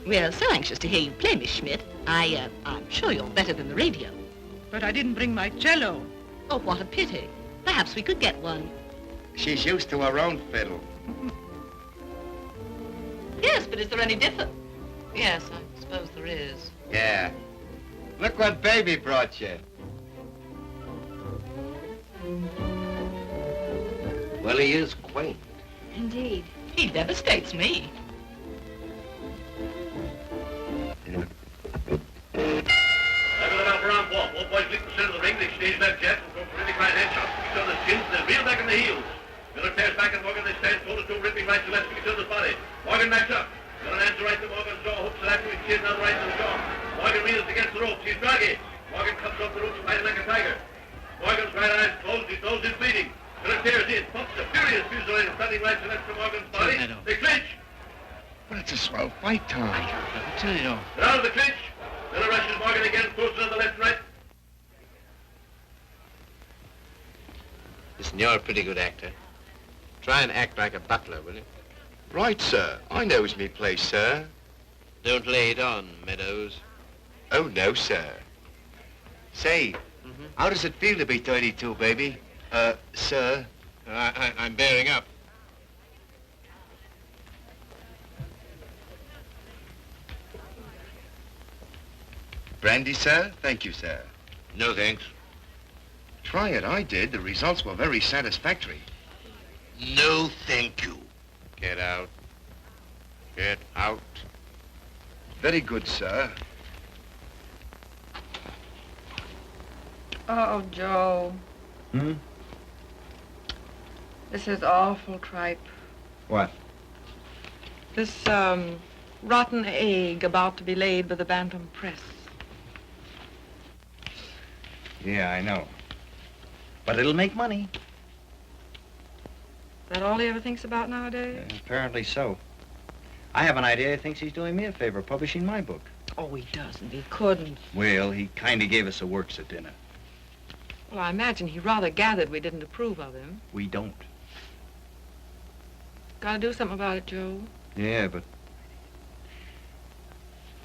We're so anxious to hear you play, Miss Schmidt. I'm sure you're better than the radio. But I didn't bring my cello. Oh, what a pity. Perhaps we could get one. She's used to her own fiddle. Yes, but is there any difference? Yes, I suppose there is. Yeah. Look what baby brought you. Well, he is quaint. Indeed. He devastates me. Around 1.6% of the ring, they exchange that jet and go for really right head shots. Each other's chins, then reel back in the heels. Miller tears back and Morgan, they stand shoulder to ripping right to left to each other's body. Morgan backs up. Miller hands right to Morgan's jaw, hooks it after his chin, now right to the jaw. Morgan reels against the ropes, he's draggy. Morgan comes off the ropes, fighting like a tiger. Morgan's right eye's closed, his nose is bleeding. Miller tears in, pumps a furious fusillade, standing right to left to Morgan's body. They clinch. But it's a swell fight, Tom. They're out of the clinch. Miller rushes Morgan again, throws it on the left and right. Listen, you're a pretty good actor. Try and act like a butler, will you? Right, sir. I knows me place, sir. Don't lay it on, Meadows. Oh, no, sir. Say, how does it feel to be 32, baby? Sir? I'm bearing up. Brandy, sir? Thank you, sir. No, thanks. Try it, I did. The results were very satisfactory. No, thank you. Get out. Get out. Very good, sir. Oh, Joe. Hmm? This is awful tripe. What? This, rotten egg about to be laid by the Bantam Press. Yeah, I know. But it'll make money. Is that all he ever thinks about nowadays? Apparently so. I have an idea he thinks he's doing me a favor, publishing my book. Oh, he doesn't. He couldn't. Well, he kind of gave us a works at dinner. Well, I imagine he rather gathered we didn't approve of him. We don't. Gotta do something about it, Joe. Yeah, but...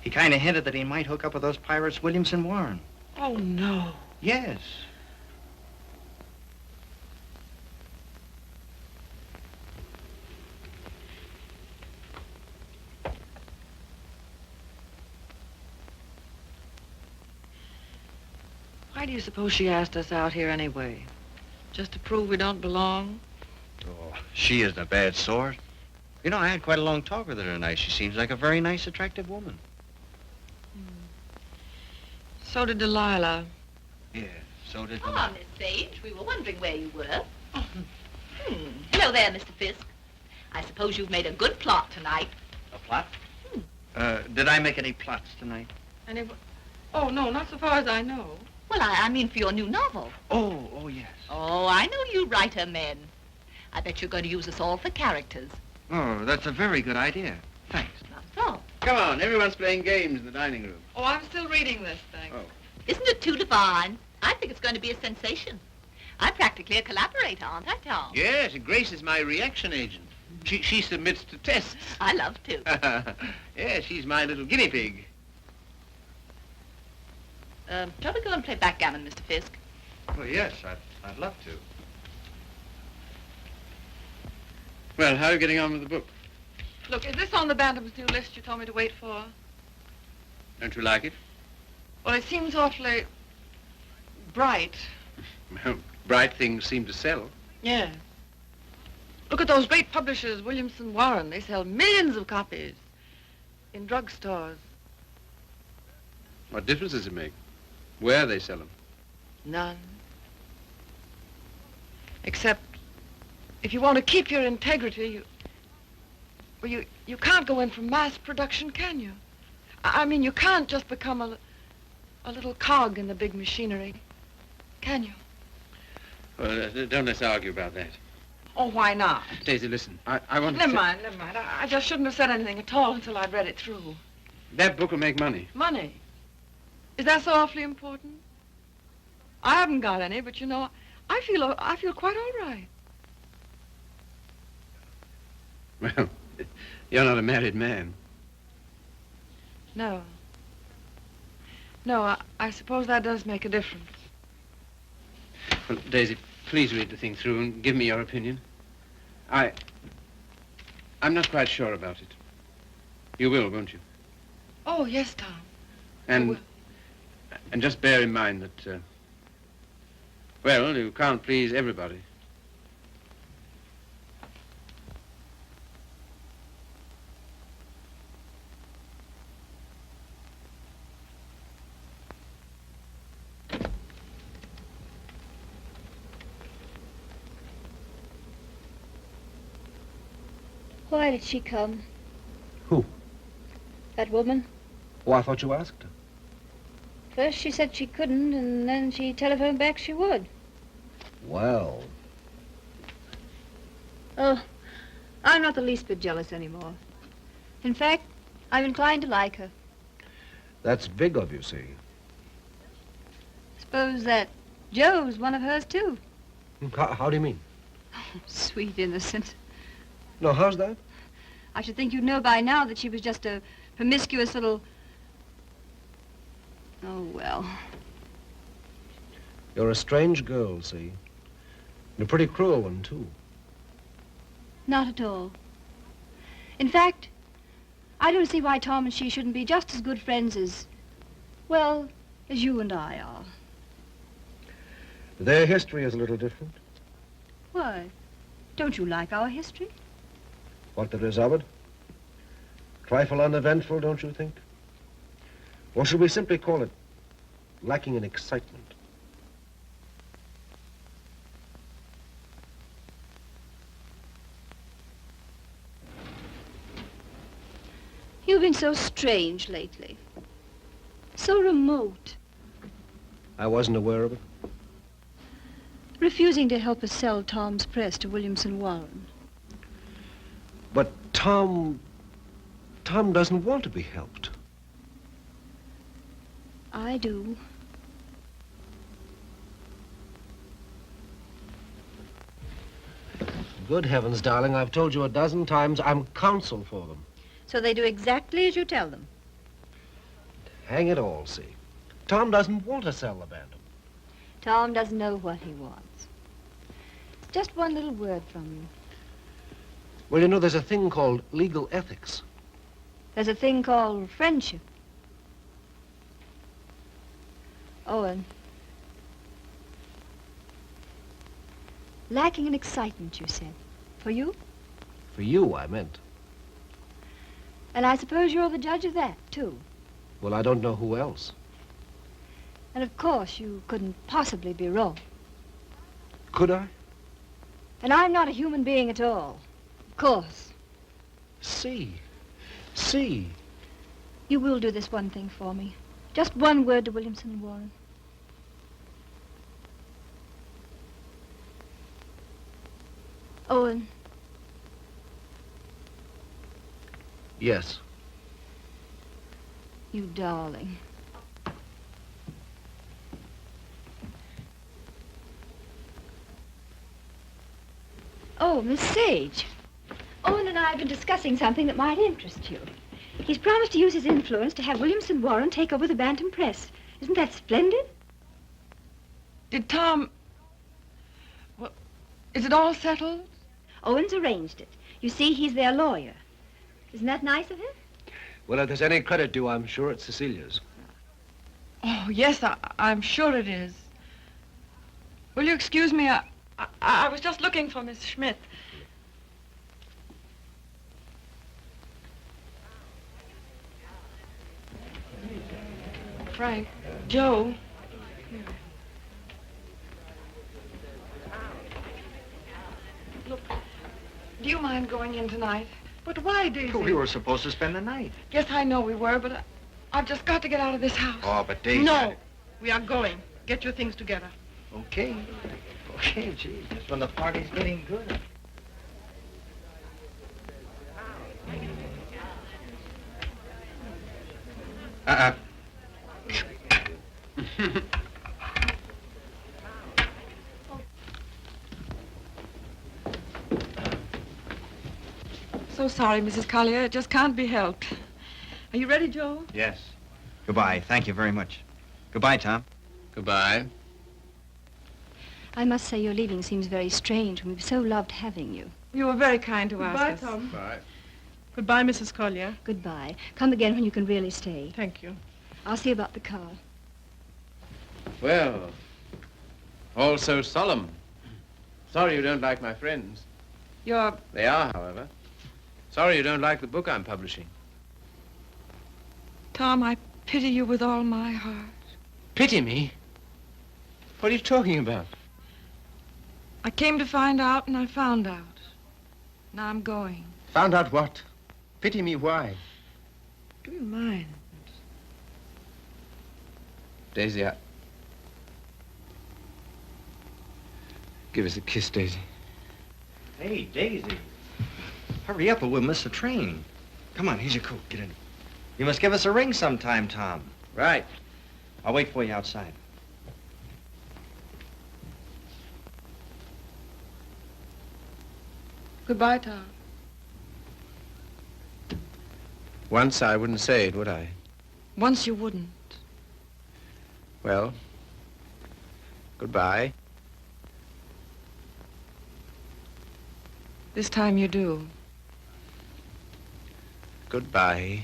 He kind of hinted that he might hook up with those pirates, Williamson Warren. Oh, no. Yes. Why do you suppose she asked us out here anyway? Just to prove we don't belong? Oh, she isn't a bad sort. You know, I had quite a long talk with her tonight. She seems like a very nice, attractive woman. So did Delilah. Yeah, so did Ah, Miss Sage, we were wondering where you were. Hello there, Mr. Fisk. I suppose you've made a good plot tonight. A plot? Did I make any plots tonight? Oh, no, not so far as I know. Well, I mean for your new novel. Oh, yes. Oh, I know you writer men. I bet you're going to use us all for characters. Oh, that's a very good idea. Thanks. Not so. Come on, everyone's playing games in the dining room. Oh, I'm still reading this thing. Oh. Isn't it too divine? I think it's going to be a sensation. I'm practically a collaborator, aren't I, Tom? Yes, Grace is my reaction agent. She submits to tests. I love to. Yeah, she's my little guinea pig. Shall we go and play backgammon, Mr. Fisk? Well, yes, I'd love to. Well, how are you getting on with the book? Look, is this on the Bantam's new list you told me to wait for? Don't you like it? Well, it seems awfully bright. Well, bright things seem to sell. Yeah. Look at those great publishers, Williamson Warren. They sell millions of copies in drugstores. What difference does it make? Where they sell them? None. Except if you want to keep your integrity, you can't go in for mass production, can you? I mean, you can't just become a little cog in the big machinery, can you? Well, don't let's argue about that. Oh, why not? Daisy, listen, I want to... Never mind. I just shouldn't have said anything at all until I'd read it through. That book will make money. Money? Is that so awfully important? I haven't got any, but you know, I feel quite all right. Well, you're not a married man. No. No, I suppose that does make a difference. Well, Daisy, please read the thing through and give me your opinion. I'm not quite sure about it. You will, won't you? Oh, yes, Tom. And just bear in mind that, well, you can't please everybody. Why did she come? Who? That woman. Oh, I thought you asked her. First she said she couldn't, and then she telephoned back she would. Well. Oh, I'm not the least bit jealous anymore. In fact, I'm inclined to like her. That's big of you, see. Suppose that Joe's one of hers, too. How do you mean? Oh, sweet innocent. No, how's that? I should think you'd know by now that she was just a promiscuous little... Oh, well. You're a strange girl, see. And a pretty cruel one, too. Not at all. In fact, I don't see why Tom and she shouldn't be just as good friends as, well, as you and I are. Their history is a little different. Why? Don't you like our history? What there is of it? Trifle uneventful, don't you think? Or should we simply call it lacking in excitement? You've been so strange lately. So remote. I wasn't aware of it. Refusing to help us sell Tom's press to Williamson Warren. But Tom doesn't want to be helped. I do. Good heavens, darling, I've told you a dozen times I'm counsel for them. So they do exactly as you tell them. Hang it all, see. Tom doesn't want to sell the Bantam. Tom doesn't know what he wants. Just one little word from you. Well, you know, there's a thing called legal ethics. There's a thing called friendship. Owen. Lacking in excitement, you said. For you? For you, I meant. And I suppose you're the judge of that, too. Well, I don't know who else. And of course, you couldn't possibly be wrong. Could I? And I'm not a human being at all. Of course. See. You will do this one thing for me. Just one word to Williamson Warren. Owen. Yes. You darling. Oh, Miss Sage. Owen and I have been discussing something that might interest you. He's promised to use his influence to have Williamson Warren take over the Bantam Press. Isn't that splendid? Did Tom... Well, is it all settled? Owen's arranged it. You see, he's their lawyer. Isn't that nice of him? Well, if there's any credit due, I'm sure it's Cecilia's. Oh, yes, I'm sure it is. Will you excuse me? I was just looking for Miss Schmidt. Frank, Joe. Look, do you mind going in tonight? But why, Daisy? We were supposed to spend the night. Yes, I know we were, but I've just got to get out of this house. Oh, but Daisy... No. We are going. Get your things together. Okay. Okay, gee. Just when the party's getting good. So sorry, Mrs. Collier. It just can't be helped. Are you ready, Joe? Yes. Goodbye. Thank you very much. Goodbye, Tom. Goodbye. I must say your leaving seems very strange. We've so loved having you. You were very kind to ask Goodbye, us. Tom. Bye. Goodbye, Mrs. Collier. Goodbye. Come again when you can really stay. Thank you. I'll see about the car. Well, all so solemn. Sorry you don't like my friends. You're... They are, however. Sorry you don't like the book I'm publishing. Tom, I pity you with all my heart. Pity me? What are you talking about? I came to find out, and I found out. Now I'm going. Found out what? Pity me why? Do you mind? Daisy, give us a kiss, Daisy. Hey, Daisy. Hurry up or we'll miss the train. Come on, here's your coat. Get in. You must give us a ring sometime, Tom. Right. I'll wait for you outside. Goodbye, Tom. Once I wouldn't say it, would I? Once you wouldn't. Well, goodbye. This time you do. Goodbye.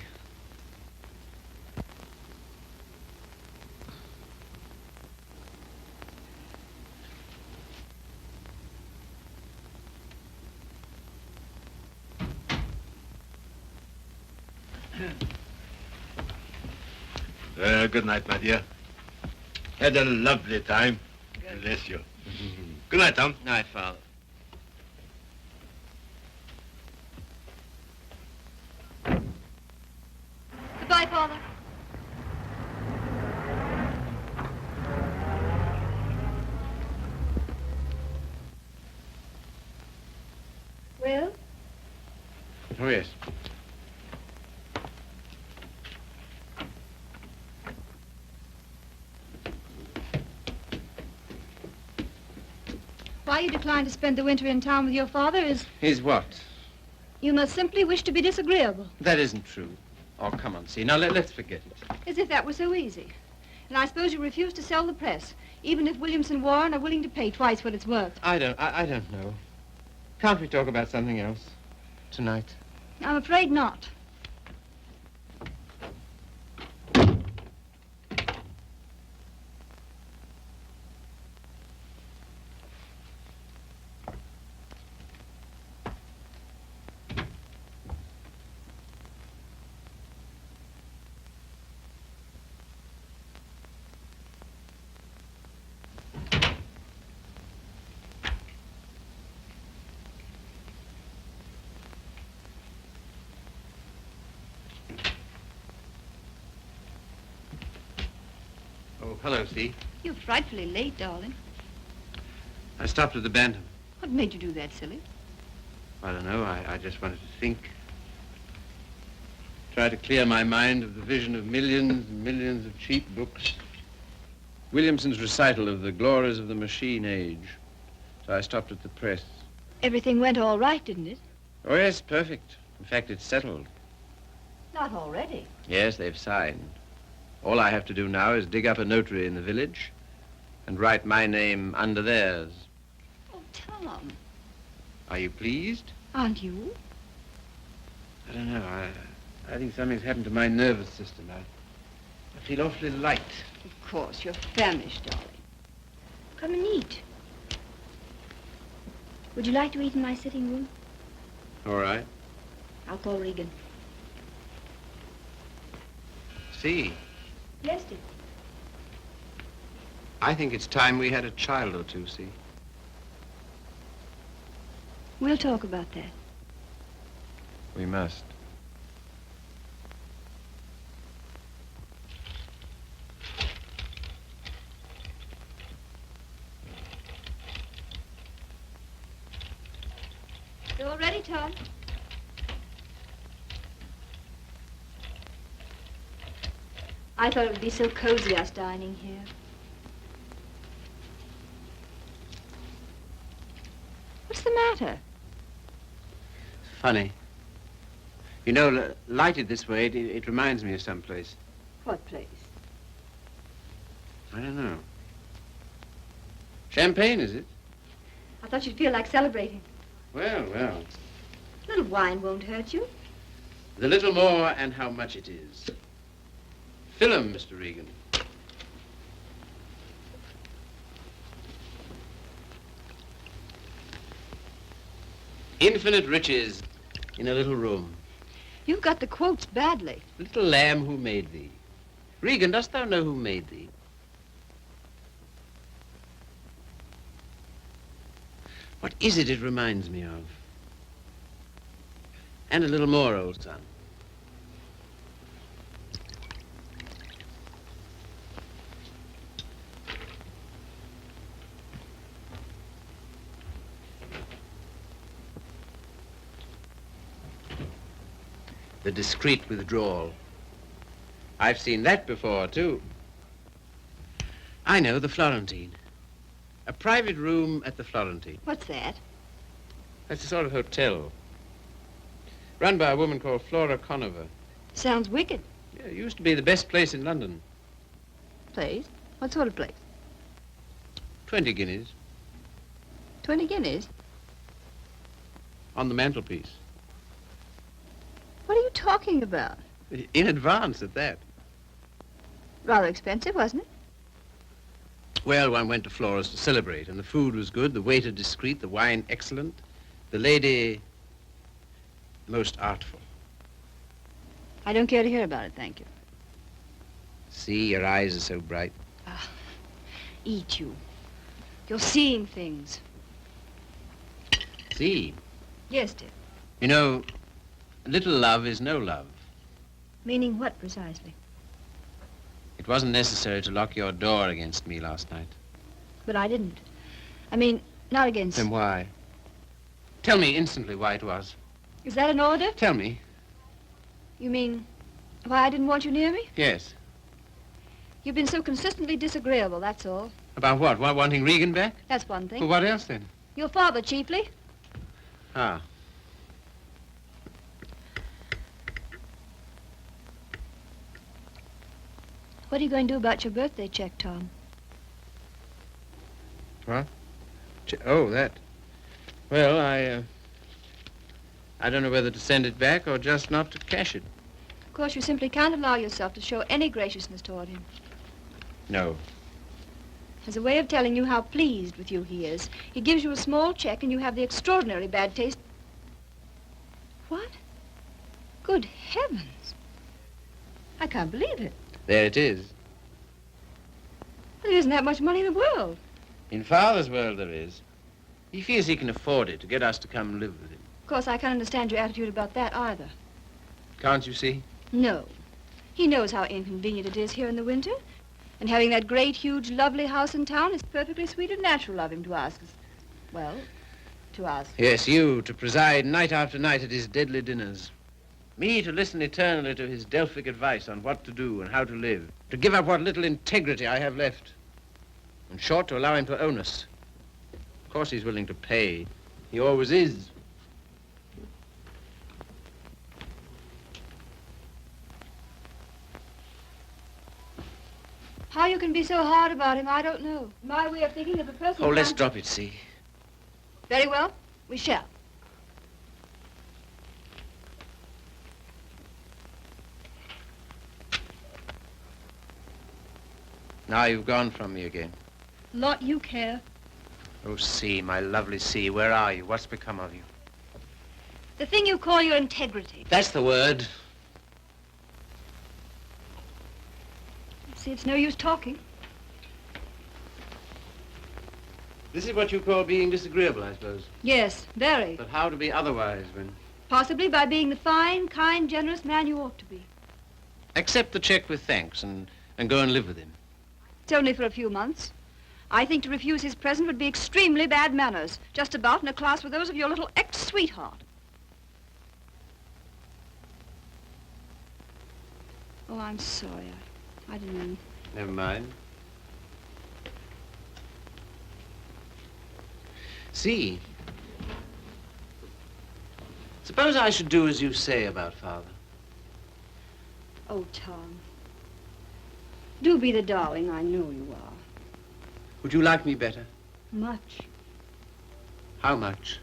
Good night, my dear. Had a lovely time. Bless you. Good night, Tom. Night, Father. Goodbye, Father. Well? Oh, yes. Why you decline to spend the winter in town with your father is Is what? you must simply wish to be disagreeable. That isn't true. Oh, come on, see. Now, let's forget it. As if that were so easy. And I suppose you refuse to sell the press, even if Williamson Warren are willing to pay twice what it's worth. I don't know. Can't we talk about something else tonight? I'm afraid not. Oh, hello, see. You're frightfully late, darling. I stopped at the Bantam. What made you do that, silly? I don't know. I just wanted to think. Try to clear my mind of the vision of millions and millions of cheap books. Williamson's recital of the glories of the machine age. So I stopped at the press. Everything went all right, didn't it? Oh, yes, perfect. In fact, it's settled. Not already. Yes, they've signed. All I have to do now is dig up a notary in the village and write my name under theirs. Oh, Tom. Are you pleased? Aren't you? I don't know. I think something's happened to my nervous system. I feel awfully light. Of course, you're famished, darling. Come and eat. Would you like to eat in my sitting room? All right. I'll call Regan. See, Yes, dear. I think it's time we had a child or two, see. We'll talk about that. We must. You all ready, Tom? I thought it would be so cozy, us dining here. What's the matter? Funny. You know, lighted this way, it reminds me of someplace. What place? I don't know. Champagne, is it? I thought you'd feel like celebrating. Well, A little wine won't hurt you. the little more and how much it is. Fill 'em, Mr. Regan. Infinite riches in a little room. You've got the quotes badly. Little lamb who made thee. Regan, dost thou know who made thee? What is it reminds me of? And a little more, old son. The discreet withdrawal. I've seen that before, too. I know, the Florentine. A private room at the Florentine. What's that? That's a sort of hotel. Run by a woman called Flora Conover. Sounds wicked. Yeah, it used to be the best place in London. Place? What sort of place? 20 guineas 20 guineas? on the mantelpiece. What are you talking about? In advance at that. Rather expensive, wasn't it? Well, one went to Flora's to celebrate, and the food was good, the waiter discreet, the wine excellent, the lady most artful. I don't care to hear about it, thank you. See, your eyes are so bright. Eat you. You're seeing things. See? Yes, dear. You know, little love is no love. Meaning what, precisely? It wasn't necessary to lock your door against me last night. But I didn't. I mean, not against... Then why? Tell me instantly why it was. Is that an order? Tell me. You mean why I didn't want you near me? Yes. You've been so consistently disagreeable, that's all. About what? Wanting Regan back? That's one thing. Well, what else then? Your father, chiefly. Ah. What are you going to do about your birthday check, Tom? What? Oh, that. Well, I don't know whether to send it back or just not to cash it. Of course, you simply can't allow yourself to show any graciousness toward him. No. As a way of telling you how pleased with you he is, he gives you a small check and you have the extraordinarily bad taste. What? Good heavens. I can't believe it. There it is. Well, there isn't that much money in the world. In Father's world there is. He feels he can afford it to get us to come and live with him. Of course, I can't understand your attitude about that either. Can't you see? No. He knows how inconvenient it is here in the winter. And having that great, huge, lovely house in town is perfectly sweet and natural of him to ask us. Well, to ask. Yes, you, to preside night after night at his deadly dinners. Me, to listen eternally to his Delphic advice on what to do and how to live. To give up what little integrity I have left. In short, to allow him to own us. Of course he's willing to pay. He always is. How you can be so hard about him, I don't know. My way of thinking of a person... Oh, let's drop it, see. Very well. We shall. Now you've gone from me again. Lot you care. Oh, C, my lovely C, where are you? What's become of you? The thing you call your integrity. That's the word. See, it's no use talking. This is what you call being disagreeable, I suppose. Yes, very. But how to be otherwise when... Possibly by being the fine, kind, generous man you ought to be. Accept the check with thanks and go and live with him. It's only for a few months. I think to refuse his present would be extremely bad manners, just about in a class with those of your little ex-sweetheart. Oh, I'm sorry. I didn't mean... Never mind. See, suppose I should do as you say about Father. Oh, Tom. Do be the darling I know you are. Would you like me better? Much. How much?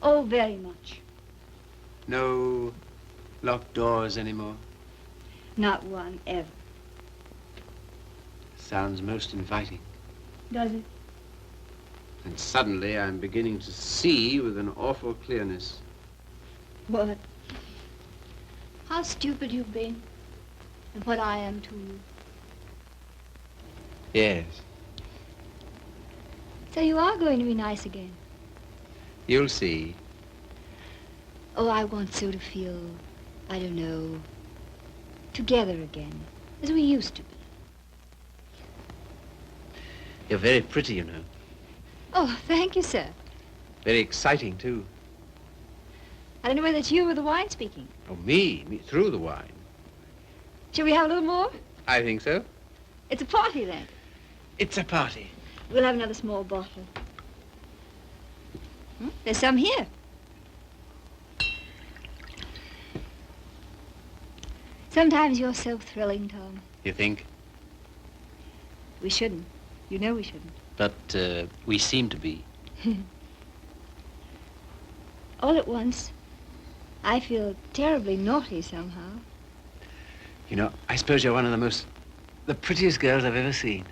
Oh, very much. No locked doors anymore? Not one, ever. Sounds most inviting. Does it? And suddenly I'm beginning to see with an awful clearness. What? How stupid you've been. And what I am to you. Yes. So you are going to be nice again. You'll see. Oh, I want so to feel, I don't know, together again, as we used to be. You're very pretty, you know. Oh, thank you, sir. Very exciting, too. I don't know whether it's you or the wine speaking. Oh, me through the wine. Shall we have a little more? I think so. It's a party, then. It's a party. We'll have another small bottle. There's some here. Sometimes you're so thrilling, Tom. You think? We shouldn't. You know we shouldn't. But we seem to be. All at once, I feel terribly naughty somehow. You know, I suppose you're one of the prettiest girls I've ever seen.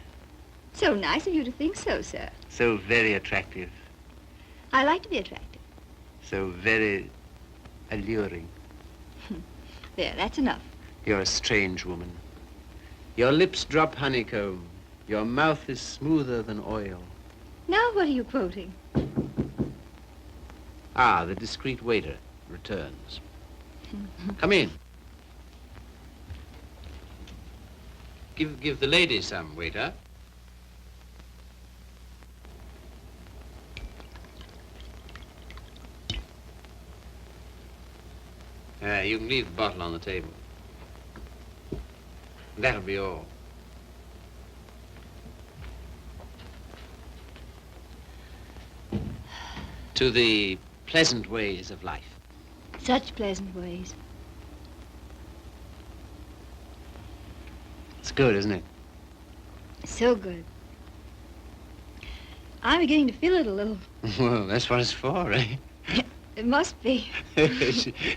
So nice of you to think so, sir. So very attractive. I like to be attractive. So very alluring. There, that's enough. You're a strange woman. Your lips drop honeycomb. Your mouth is smoother than oil. Now what are you quoting? Ah, the discreet waiter returns. Come in. Give the lady some, waiter. You can leave the bottle on the table. That'll be all. To the pleasant ways of life. Such pleasant ways. It's good, isn't it? So good. I'm beginning to feel it a little. Well, that's what it's for, eh? It must be.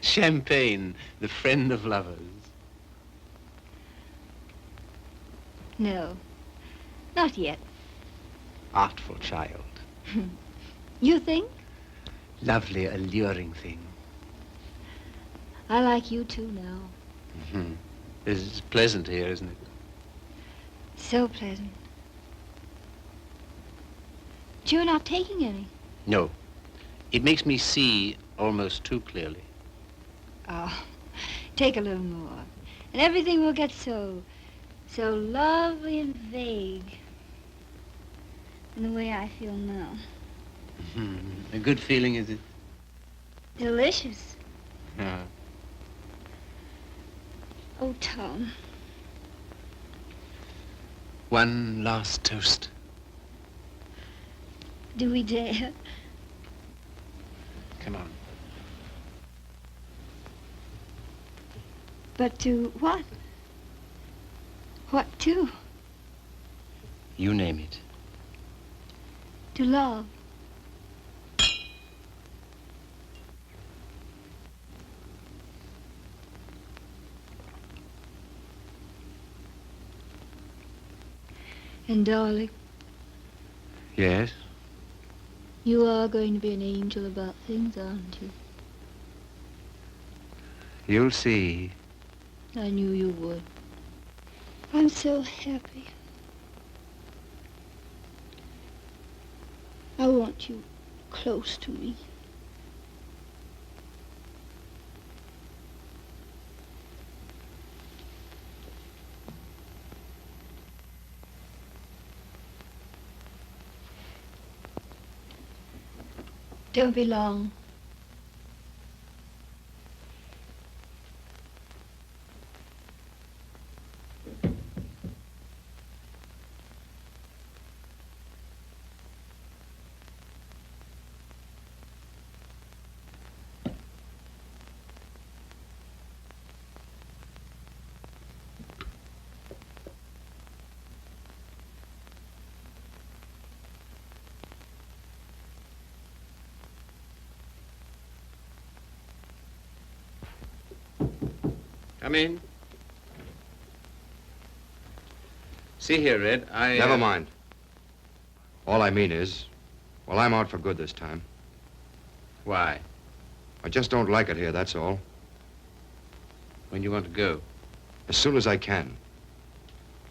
Champagne, the friend of lovers. No, not yet. Artful child. You think? Lovely, alluring thing. I like you too now. Mm-hmm. It's pleasant here, isn't it? So pleasant. But you're not taking any. No. It makes me see almost too clearly. Oh, take a little more. And everything will get so lovely and vague. In the way I feel now. Mm-hmm. A good feeling, is it? Delicious. Yeah. Oh, Tom. One last toast. Do we dare? Come on. But to what? What to? You name it. To love. And darling, Yes? you are going to be an angel about things, aren't you? You'll see. I knew you would. I'm so happy. I want you close to me. Don't be long. Come in. See here, Red, Never mind. All I mean is, well, I'm out for good this time. Why? I just don't like it here, that's all. When do you want to go? As soon as I can.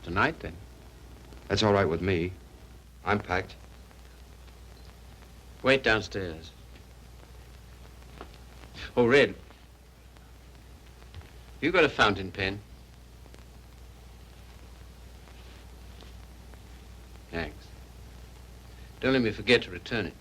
Tonight, then? That's all right with me. I'm packed. Wait downstairs. Oh, Red. You got a fountain pen? Thanks. Don't let me forget to return it.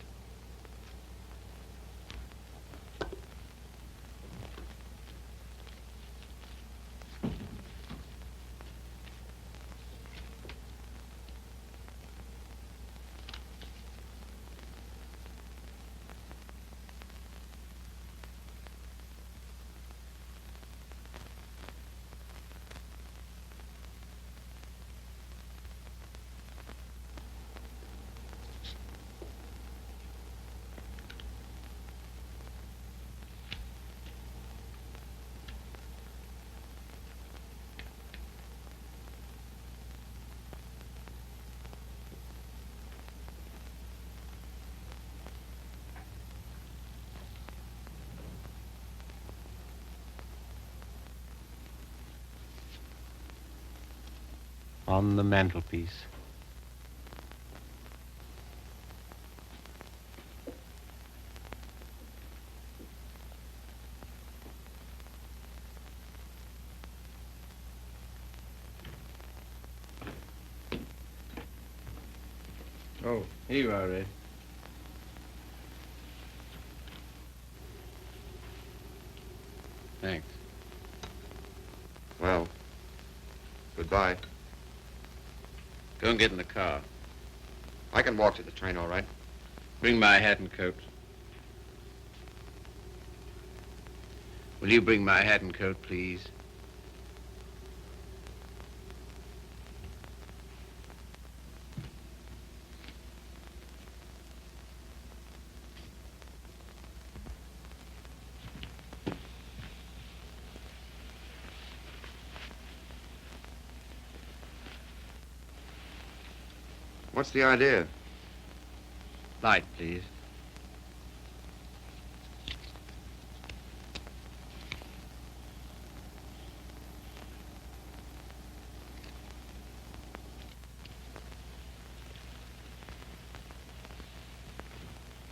on the mantelpiece. Oh, here you are, Red. Thanks. Well, goodbye. Go and get in the car. I can walk to the train, all right? Bring my hat and coat. Will you bring my hat and coat, please? What's the idea? Light, please.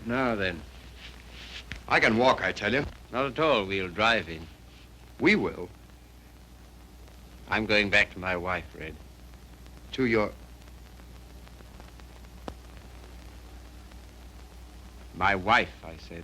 Now then. I can walk, I tell you. Not at all. We'll drive in. We will. I'm going back to my wife, Red. To your... My wife, I said.